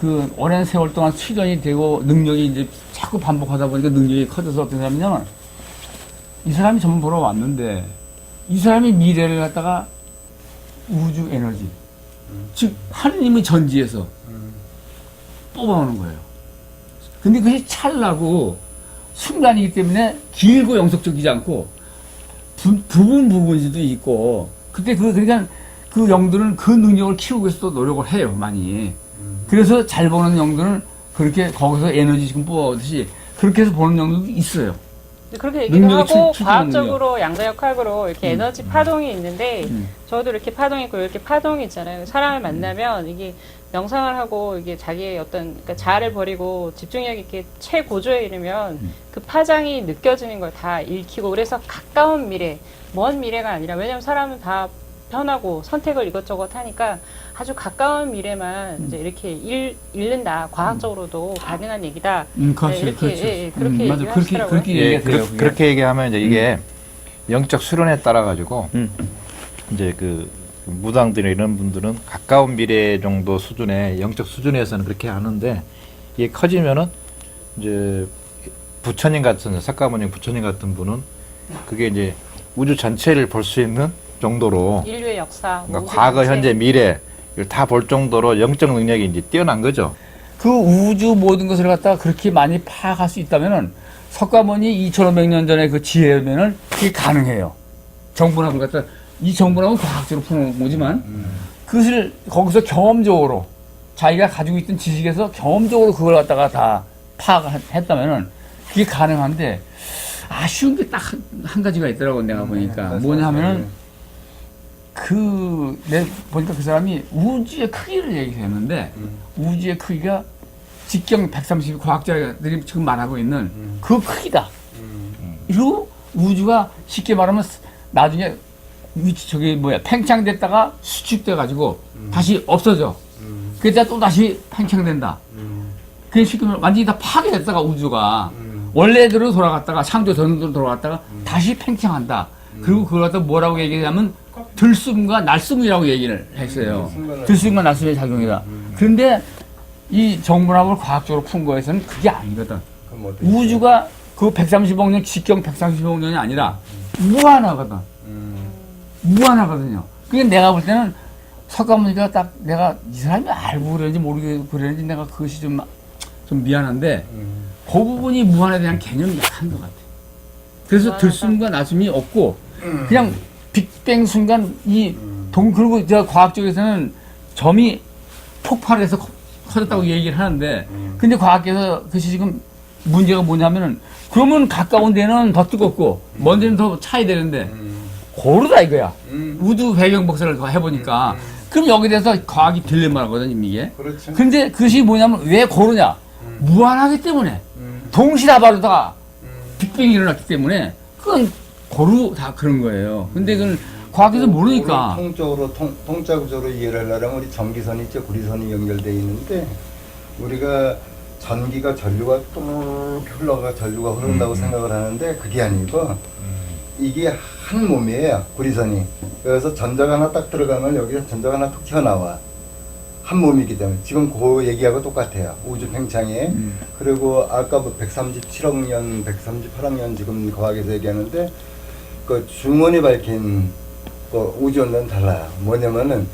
그 오랜 세월 동안 수련이 되고 능력이 이제 자꾸 반복하다 보니까 능력이 커져서 어떤 사람이냐면 이 사람이 전부 보러 왔는데 이 사람이 미래를 갖다가 우주 에너지 즉 하느님의 전지에서 뽑아오는 거예요. 근데 그것이 찰나고 순간이기 때문에 길고 영속적이지 않고 부분지도 있고 그때 그러니까 그 영들은 그 능력을 키우기 위해서 또 노력을 해요 많이. 그래서 잘 보는 영들은 그렇게 거기서 에너지 지금 뽑아오듯이 그렇게 해서 보는 영들도 있어요. 그렇게 얘기를 능력이 하고 추진하는 과학적으로 양자역학으로 이렇게 에너지 파동이 있는데 저도 이렇게 파동이 있고 이렇게 파동이 있잖아요. 사람을 만나면 이게 명상을 하고 이게 자기의 어떤 그러니까 자아를 버리고 집중력 있게 최고조에 이르면 그 파장이 느껴지는 걸 다 읽히고 그래서 가까운 미래, 먼 미래가 아니라 왜냐면 사람은 다 변하고 선택을 이것저것 하니까 아주 가까운 미래만 이제 이렇게 잃는다. 과학적으로도 가능한 얘기다. 그렇지, 이렇게 그렇지. 그렇게 맞아. 얘기하시더라고요. 그렇게 예, 얘기하세요. 그게. 그렇게 얘기하면 이제 이게 영적 수련에 따라 가지고 음. 이제 그 무당들이나 이런 분들은 가까운 미래 정도 수준의 영적 수준에서는 그렇게 하는데 이게 커지면은 이제 부처님 같은 석가모니 부처님 같은 분은 그게 이제 우주 전체를 볼 수 있는 정도로 인류의 역사, 그러니까 우주 과거, 전체. 현재, 미래를 다 볼 정도로 영적 능력이 이제 뛰어난 거죠. 그 우주 모든 것을 갖다가 그렇게 많이 파악할 수 있다면은 석가모니 2500년 전에 그 지혜면은 그게 가능해요. 정분합을 갖다 이 정분합은 과학적으로 푸는 거지만 그것을 거기서 경험적으로 자기가 가지고 있던 지식에서 경험적으로 그걸 갖다가 다 파악했다면은 그게 가능한데 아쉬운 게 딱 한 가지가 있더라고 내가 보니까 뭐냐면은 내가 보니까 그 사람이 우주의 크기를 얘기했는데 우주의 크기가 직경 130 과학자들이 지금 말하고 있는 그 크기다. 그리고 우주가 쉽게 말하면 나중에 팽창됐다가 수축돼가지고 다시 없어져. 그러다 또 다시 팽창된다. 그게 쉽게 말하면 완전히 다 파괴됐다가 우주가 원래대로 돌아갔다가 창조전으로 돌아갔다가 다시 팽창한다. 그리고 그걸 갖다 뭐라고 얘기하냐면 들숨과 날숨이라고 얘기를 했어요. 들숨과 날숨의 작용이다. 그런데 이 정분합을 과학적으로 푼 거에서는 그게 아니거든. 우주가 그 130억 년, 직경 130억 년이 아니라 무한하거든. 무한하거든요. 그게 내가 볼 때는 석가모니가 딱 내가 이 사람이 알고 그러는지 모르고 그러는지 내가 그것이 좀 미안한데 그 부분이 무한에 대한 개념이 약한 것 같아. 그래서 들숨과 날숨이 없고 그냥 빅뱅 순간 그리고 저 과학적에서는 점이 폭발해서 커졌다고 얘기를 하는데 근데 과학계에서 그것이 지금 문제가 뭐냐면은 그러면 가까운 데는 더 뜨겁고 먼 데는 더 차야 되는데 고르다 이거야. 우주 배경 복사를 해보니까 그럼 여기에 대해서 과학이 딜레마거든 이게. 그렇죠. 근데 그것이 뭐냐면 왜 고르냐? 무한하기 때문에 동시다바로다가 빅뱅이 일어났기 때문에 그건 고루 다 그런 거예요. 근데 그건 과학에서 모르니까. 통적으로 통자구조로 이해를 하려면 우리 전기선이 있죠. 구리선이 연결되어 있는데 우리가 전기가 전류가 또 흘러가 전류가 흐른다고 생각을 하는데 그게 아니고 이게 한 몸이에요. 구리선이. 그래서 전자가 하나 딱 들어가면 여기서 전자가 하나 툭 튀어나와. 한 몸이기 때문에 지금 그 얘기하고 똑같아요. 우주 팽창에. 그리고 아까 뭐 137억 년, 138억 년 지금 과학에서 얘기하는데 그 중원이 밝힌 그 우주원은 달라요. 뭐냐면은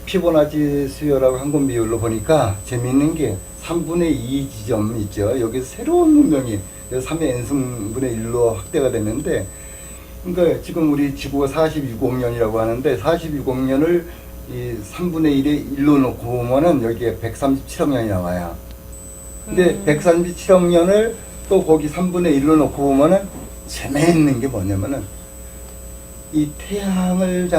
피보나치 수열하고 항공 비율로 보니까 재미있는 게 3분의 2 지점 있죠. 여기서 새로운 문명이 3의 n승분의 1로 확대가 됐는데 그러니까 지금 우리 지구가 46억 년이라고 하는데 46억 년을 이 3분의 1에 1로 놓고 보면은 여기에 137억 년이 나와요. 근데 137억 년을 또 거기 3분의 1로 놓고 보면은 재미있는 게 뭐냐면은 이 태양을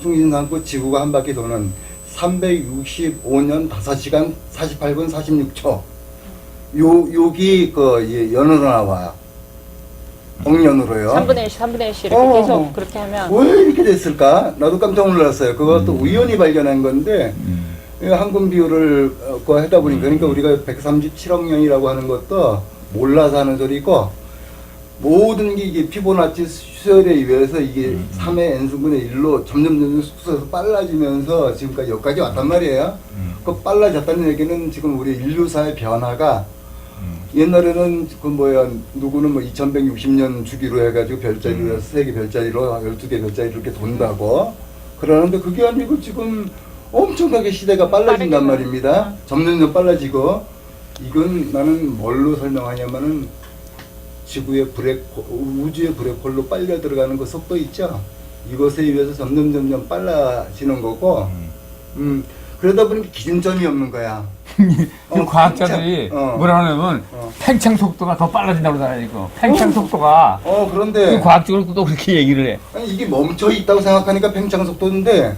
중심 삼고 지구가 한 바퀴 도는 365년 5시간 48분 46초. 여기 그 연으로 나와요. 억년으로요. 3분의 1씩, 3분의 1씩 이렇게 계속 그렇게 하면 왜 이렇게 됐을까? 나도 깜짝 놀랐어요. 그것도 우연히 발견한 건데 항공 비율을 하다 보니까 그러니까 우리가 137억 년이라고 하는 것도 몰라서 하는 소리고 모든 게 이게 피보나치 수열에 의해서 이게 3의 n승분의 1로 점점 숙소에서 빨라지면서 지금까지 여기까지 왔단 말이에요. 그 빨라졌다는 얘기는 지금 우리 인류사의 변화가 옛날에는 그 누구는 뭐 2160년 주기로 해가지고 별자리로 세계 별자리로 12개 별자리 이렇게 돈다고 그러는데 그게 아니고 지금 엄청나게 시대가 빨라진단 말입니다. 점점 빨라지고 이건 나는 뭘로 설명하냐면은 지구의 우주의 블랙홀로 빨려 들어가는 그 속도 있죠. 이것에 의해서 점점 빨라지는 거고 그러다 보니까 기준점이 없는 거야. 그 과학자들이 뭐라 하냐면 팽창 속도가 더 빨라진다고 그러잖아요. 팽창 속도가 그런데 그 과학적으로 또 그렇게 얘기를 해. 아니, 이게 멈춰 있다고 생각하니까 팽창 속도인데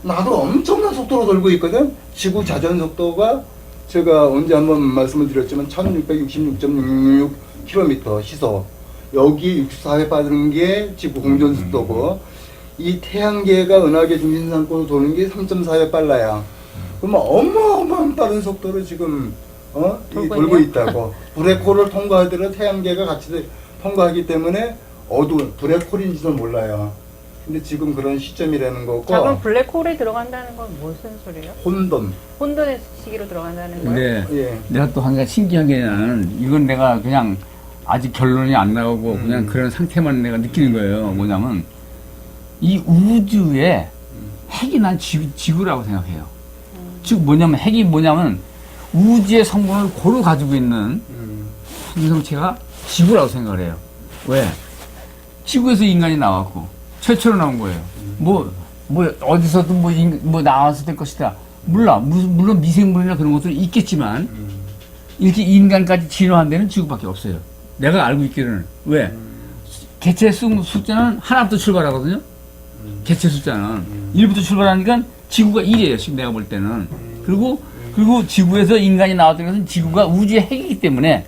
나도 엄청난 속도로 돌고 있거든. 지구 자전 속도가 제가 언제 한번 말씀을 드렸지만 1666.666km 시속 여기 64회 빠지는 게 지구 공전 속도고 이 태양계가 은하계 중심상권으로 도는 게 3.4배 빨라요. 그러면 어마어마한 빠른 속도로 지금 돌고 있다고. 블랙홀을 통과하더라도 태양계가 같이 통과하기 때문에 어두운 블랙홀인지도 몰라요. 근데 지금 그런 시점이라는 거고. 자, 그럼 블랙홀에 들어간다는 건 무슨 소리예요? 혼돈. 혼돈의 시기로 들어간다는 거예요? 근데 예. 내가 또 한 가지 신기한 게 나는 이건 내가 그냥 아직 결론이 안 나오고 그냥 그런 상태만 내가 느끼는 거예요. 뭐냐면 이 우주에 핵이 난 지구라고 생각해요. 즉 뭐냐면 핵이 뭐냐면 우주의 성분을 고루 가지고 있는 행성체가 지구라고 생각을 해요. 왜? 지구에서 인간이 나왔고 최초로 나온 거예요. 뭐 어디서든 뭐 나왔을 될 것이다. 물론 미생물이나 그런 것들이 있겠지만 이렇게 인간까지 진화한 데는 지구밖에 없어요. 내가 알고 있기로는. 왜? 개체 숫자는 하나부터 출발하거든요. 개체 숫자는 1부터 출발하니까 지구가 1이에요. 지금 내가 볼 때는. 그리고 지구에서 인간이 나왔던 것은 지구가 우주의 핵이기 때문에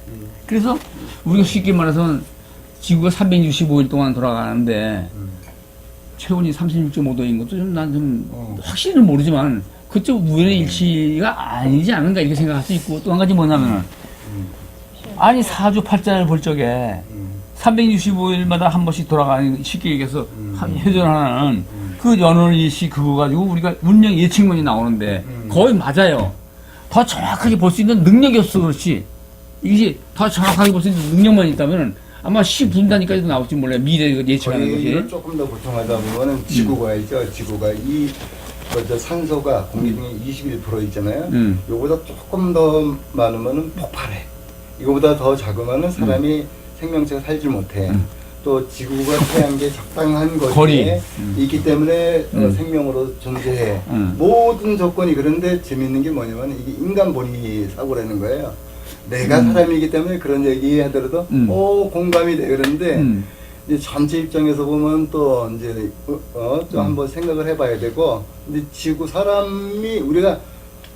그래서 우리가 쉽게 말해서 지구가 365일 동안 돌아가는데 체온이 36.5도인 것도 난 좀 확실히는 모르지만 그쪽 우연의 일치가 아니지 않은가 이렇게 생각할 수 있고 또 한 가지 뭐냐면은 아니 사주 팔자를 볼 적에 365일마다 한 번씩 돌아가는 쉽게 얘기해서 회전하는 그 연월 일시 그거 가지고 우리가 운명 예측론이 나오는데 거의 맞아요. 더 정확하게 볼 수 있는 능력이 없어 그렇지. 이게 더 정확하게 볼 수 있는 능력만 있다면 아마 10분단위까지도 나올지 몰라요. 미래 예측하는 이걸 것이. 조금 더 보충하다 보면은 지구가 있죠. 지구가 저 산소가 공기 중에 21% 있잖아요. 요거보다 조금 더 많으면은 폭발해. 이거보다 더 작으면은 사람이 생명체가 살지 못해. 또 지구가 태양계 적당한 거리에 있기 때문에 생명으로 존재해. 모든 조건이 그런데 재밌는 게 뭐냐면 이게 인간 본위 사고라는 거예요. 내가 사람이기 때문에 그런 얘기 하더라도 공감이 돼. 그런데 이제 전체 입장에서 보면 또 이제 또 한번 생각을 해봐야 되고. 근데 지구 사람이 우리가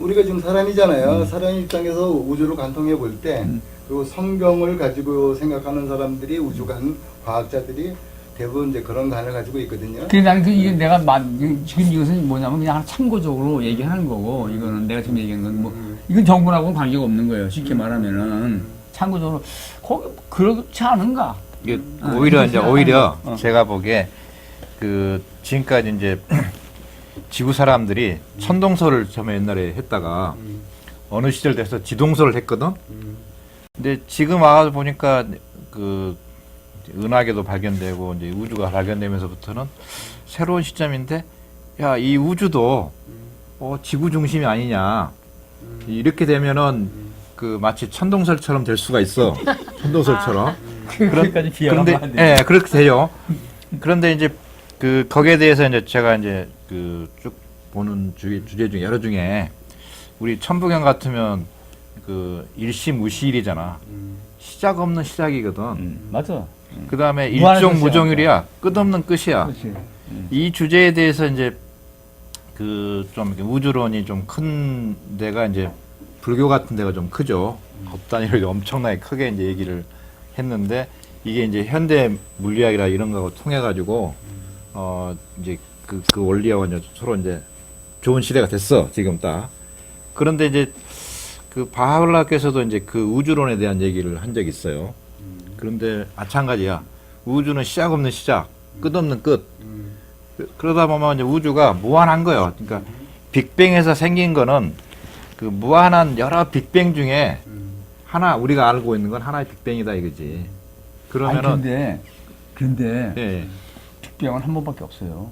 지금 사람이잖아요. 사람 입장에서 우주를 관통해 볼 때 그리고 성경을 가지고 생각하는 사람들이 우주관 과학자들이 대부분 이제 그런 관을 가지고 있거든요. 그래 나는 이게 내가 지금 이것은 뭐냐면 그냥 참고적으로 얘기하는 거고 이거는 내가 지금 얘기하는 건 뭐 이건 정부하고는 관계가 없는 거예요. 쉽게 말하면은 참고적으로 거기 그렇지 않은가? 이게 오히려 제가 보기에 그 지금까지 이제 지구 사람들이 천동설을 처음에 옛날에 했다가 어느 시절 돼서 지동설을 했거든. 근데 지금 와서 보니까 그 은하계도 발견되고 이제 우주가 발견되면서부터는 새로운 시점인데 야, 이 우주도 지구 중심이 아니냐. 이렇게 되면은 그 마치 천동설처럼 될 수가 있어. 천동설처럼. 그렇게까지 비하하면 안 돼. 예, 그렇게 돼요. 그런데 이제 그 거기에 대해서 이제 제가 이제 그 쭉 보는 주제 중에 여러 중에 우리 천부경 같으면 그 일시무시일이잖아. 시작 없는 시작이거든. 맞아. 그 다음에 무한한 일종무종일이야. 끝없는 끝이야. 그렇지. 이 주제에 대해서 이제 그 좀 우주론이 좀 큰 데가 이제 불교 같은 데가 좀 크죠. 법 단위로 엄청나게 크게 이제 얘기를 했는데 이게 이제 현대 물리학이라 이런 거하고 통해 가지고 이제 그 원리하고 이제 서로 이제 좋은 시대가 됐어 지금 딱. 그런데 이제 그 바하울라께서도 이제 그 우주론에 대한 얘기를 한 적이 있어요. 그런데 마찬가지야. 우주는 시작 없는 시작, 끝 없는 끝. 그러다 보면 이제 우주가 무한한 거예요. 그러니까 빅뱅에서 생긴 거는 그 무한한 여러 빅뱅 중에 하나 우리가 알고 있는 건 하나의 빅뱅이다 이거지. 그러면은 근데 예. 빅뱅은 한 번밖에 없어요.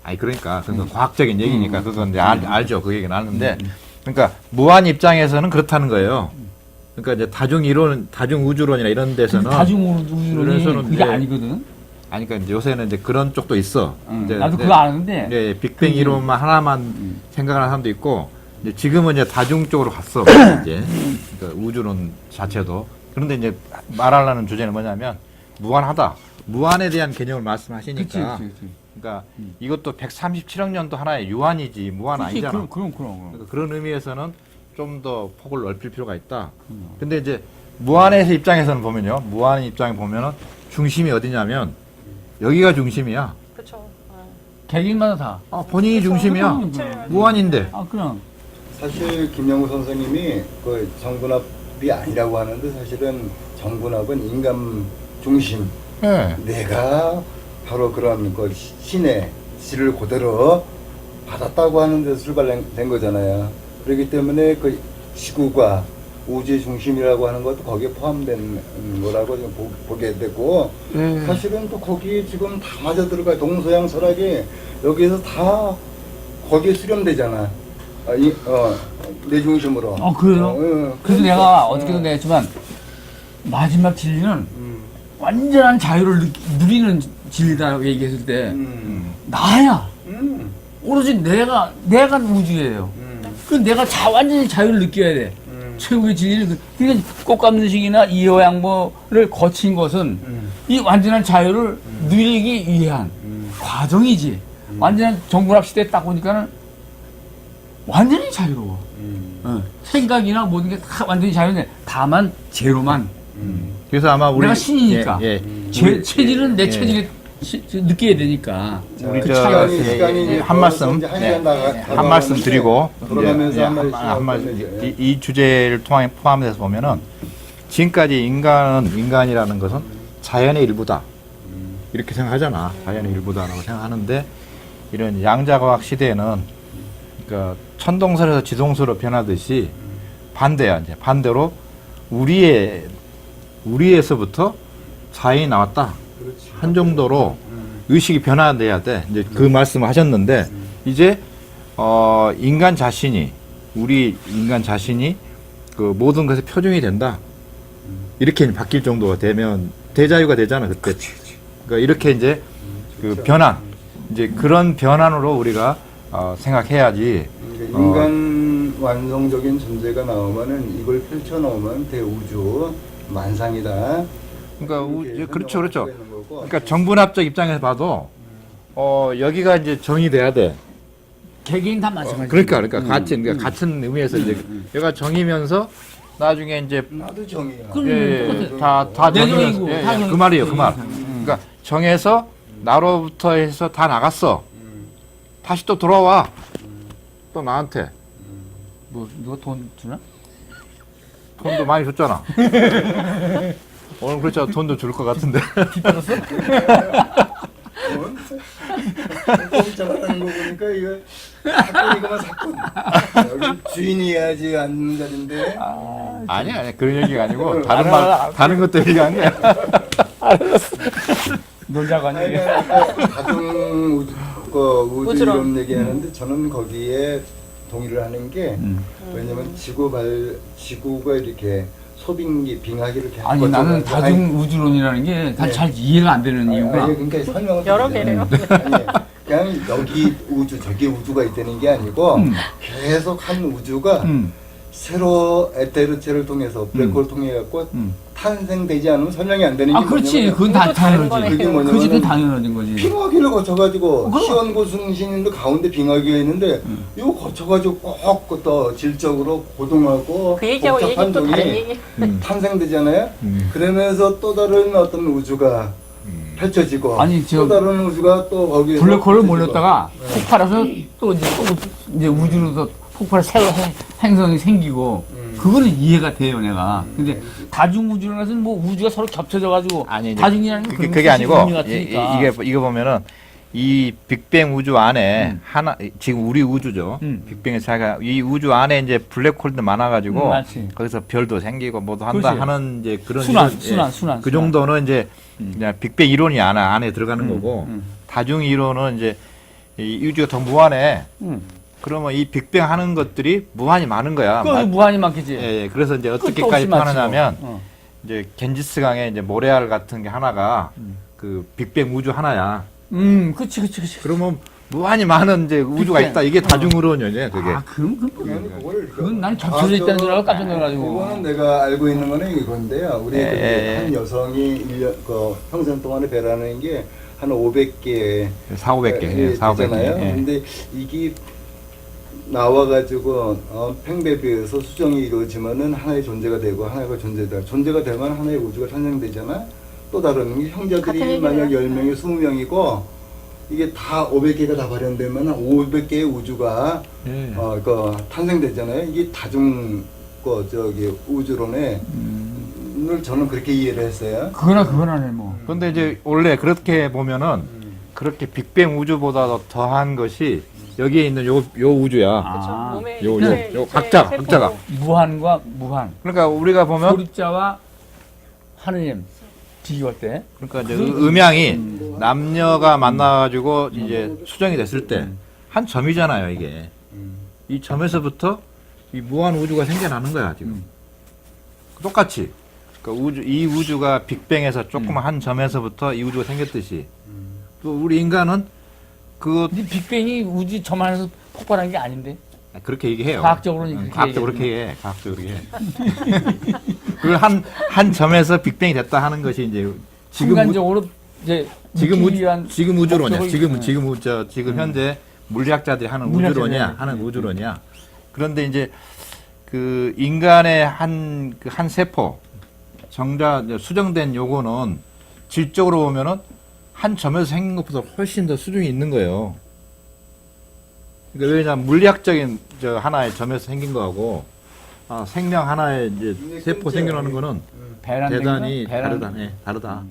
아니 그러니까 그건 과학적인 얘기니까 그건 이제 알죠. 그 얘기는 아는데 그러니까 무한 입장에서는 그렇다는 거예요. 그러니까 이제 다중 이론, 다중 우주론이나 이런 데서는 다중 우주론이 그게 아니거든. 아니 그러니까 이제 요새는 이제 그런 쪽도 있어. 이제 나도 그거 아는데. 네, 빅뱅 이론만 하나만 생각하는 사람도 있고 이제 지금은 이제 다중 쪽으로 갔어. 이제 그러니까 우주론 자체도. 그런데 이제 말하려는 주제는 뭐냐면 무한하다. 무한에 대한 개념을 말씀하시니까. 그치. 그러니까 이것도 137억 년도 하나의 유한이지 무한 아니잖아. 그럼. 그러니까 그런 의미에서는 좀 더 폭을 넓힐 필요가 있다. 근데 이제 무한의 입장에서는 보면요. 무한의 입장에 보면은 중심이 어디냐면 여기가 중심이야. 그렇죠. 개개인마다 다. 본인이 중심이야. 무한인데. 아 그럼. 사실 김영우 선생님이 그 정군합이 아니라고 하는데 사실은 정군합은 인간 중심. 예. 내가 바로 그런 그 신의 질을 그대로 받았다고 하는 데서 출발된 거잖아요. 그렇기 때문에 그 지구가 우주의 중심이라고 하는 것도 거기에 포함된 거라고 지금 보게 되고 사실은 또 거기에 지금 다 맞아 들어가 동서양 철학이 여기에서 다 거기에 수렴되잖아. 내 중심으로. 그래요? 그래서 내가 어저께도 내했지만 마지막 진리는 완전한 자유를 누리는 진리다라고 얘기했을 때 나야. 오로지 내가 우주예요. 그 내가 완전히 자유를 느껴야 돼. 최고의 진리를. 그러니까 꽃감는식이나 이해양보를 거친 것은 이 완전한 자유를 누리기 위한 과정이지. 완전한 정군합 시대에 딱 보니까는 완전히 자유로워. 생각이나 모든 게 다 완전히 자유인데 다만 제로만. 그래서 아마 우리 내가 신이니까. 체질은 내 체질에 느껴야 되니까. 우리 그 시간이 한 말씀 한 말씀 드리고 돌아가면서 한 말씀 이 주제를 포함해서 보면은 지금까지 인간이라는 것은 자연의 일부다 이렇게 생각하잖아. 자연의 일부다라고 생각하는데 이런 양자과학 시대에는 그러니까 천동설에서 지동설로 변하듯이 반대야. 이제 반대로 우리에서부터 자연이 나왔다. 한 정도로 의식이 변화돼야 돼. 이제 그 말씀을 하셨는데 이제 인간 자신이 그 모든 것의 표준이 된다. 이렇게 바뀔 정도가 되면 대자유가 되잖아 그때. 그러니까 이렇게 이제 그 변환 이제 그런 변환으로 우리가 생각해야지. 인간 완성적인 존재가 나오면은 이걸 펼쳐 놓으면 대우주 만상이다. 그러니까 그렇죠. 그러니까 정분합적 입장에서 봐도 여기가 이제 정의돼야 돼. 개개인 다 마찬가지. 그러니까 같은 의미에서 이제 여기가 정이면서 나중에 이제 나도 정이야. 다 내 정이면서 정이고. 그 말이에요, 그 말. 그러니까 정해서 나로부터 해서 다 나갔어. 다시 또 돌아와. 또 나한테 뭐 누가 돈 주나? 돈도 많이 줬잖아. 오늘 그렇죠. 돈도 줄 것 같은데. 잘하는 거 보니까 이거 사건이구만 사건. 여기 주인이 해야지 앉는 자리인데. 아니 그런 얘기가 아니고 다른 것도 얘기한 거야. 놀자고 하는 아니, 게. 다중 우주 이론 얘기하는데 저는 거기에 동의를 하는 게 왜냐면 지구가 이렇게 소빙기 빙하기를 이렇게 아니 나는 다중 우주론이라는 게 잘 이해가 안 되는 이유가 그러니까 설명을 여러 개래요. 그냥 여기 우주 저기 우주가 있다는 게 아니고 계속 한 우주가 새로 에테르체를 통해서 블랙홀을 통해 갖고 탄생되지 않으면 설명이 안 되는 게 그렇지. 뭐냐면 그건 다 당연하지. 그게 그 집은 뭐냐면 당연하진 거지. 빙하기를 거쳐가지고 시원고승신인도 가운데 빙하기가 있는데 이거 거쳐가지고 꼭 또 질적으로 고동하고 그 얘기하고 얘기 복잡한 또 다른 종이 얘기. 탄생되잖아요. 그러면서 또 다른 어떤 우주가 펼쳐지고 아니, 또 다른 우주가 또 거기에 블랙홀을 몰렸다가 폭발해서 또 이제 우주로 폭발해 새로운 행성이 생기고 그거는 이해가 돼요 내가. 근데 다중 우주라는 것은 뭐 우주가 서로 겹쳐져가지고 아니, 이제 다중이라는 게 그게 아니고 의미 같으니까. 이게 보면은 이 빅뱅 우주 안에 하나 지금 우리 우주죠. 빅뱅의 차이가 이 우주 안에 이제 블랙홀도 많아가지고 맞지. 거기서 별도 생기고 뭐도 한다 그렇지. 하는 이제 그런 순환. 그 정도는 이제 그냥 빅뱅 이론이 안에 들어가는 거고 다중 이론은 이제 이 우주가 더 무한해. 그러면 이 빅뱅 하는 것들이 무한히 많은 거야. 그 무한히 많겠지. 예. 그래서 이제 끝도 어떻게까지 없이 많지 표현하냐면 뭐. 이제 겐지스강에 이제 모래알 같은 게 하나가 그 빅뱅 우주 하나야. 그치. 그러면 무한히 많은 이제 우주가 빅뱅. 있다. 이게 다중으론이죠, 그게. 그건 난 겹쳐져 있다는 줄 알고 깜짝 놀라가지고. 이거는 내가 알고 있는 거는 이건데요. 우리 한 여성이 1년 평생 동안에 배라는 게 한 500개 4,500개. 4,500개. 되잖아요. 예. 근데 이게 나와가지고 팽배에 비해서 수정이 이루어지면은 하나의 존재가 되고 하나가 존재가 되면 하나의 우주가 탄생되잖아. 또 다른 게 같은 형제들이 얘기네요. 만약 10명이 20명이고 이게 다 500개가 다 발현되면 500개의 우주가 예. 탄생되잖아요. 이게 다중 우주론에 늘 저는 그렇게 이해를 했어요. 그거나 뭐. 근데 이제 원래 그렇게 보면은 그렇게 빅뱅 우주보다 더한 것이 여기에 있는 요 우주야. 아, 몸의 요 제 각자가. 무한과 무한. 그러니까 우리가 보면 소립자와 하느님 비교할 때. 그러니까 이제 음양이 남녀가 만나가지고 이제 수정이 됐을 때 한 점이잖아요, 이게. 이 점에서부터 이 무한 우주가 생겨나는 거야, 지금. 똑같이. 그러니까 이 우주가 빅뱅에서 조그만 한 점에서부터 이 우주가 생겼듯이. 또 우리 인간은 근데 빅뱅이 우주 점 안에서 폭발한 게 아닌데. 그렇게 얘기해요. 과학적으로는 그렇게 과학적으로 그렇게 해. 과학적으로 그렇게 해. 그걸 한 점에서 빅뱅이 됐다 하는 것이 이제 순간적으로 이제 지금 우주론이야. 목적을- 지금 현재 물리학자들이 하는 물리학자들이 우주론이야. 하는 우주론이야. 그런데 이제 그 인간의 한 세포 수정된 요거는 질적으로 보면은 한 점에서 생긴 것보다 훨씬 더 수중이 있는 거예요. 그러니까 왜냐면 물리학적인 하나의 점에서 생긴 거하고 생명 하나의 이제 세포 생겨나는 거는 배란 대단히 배란- 다르다.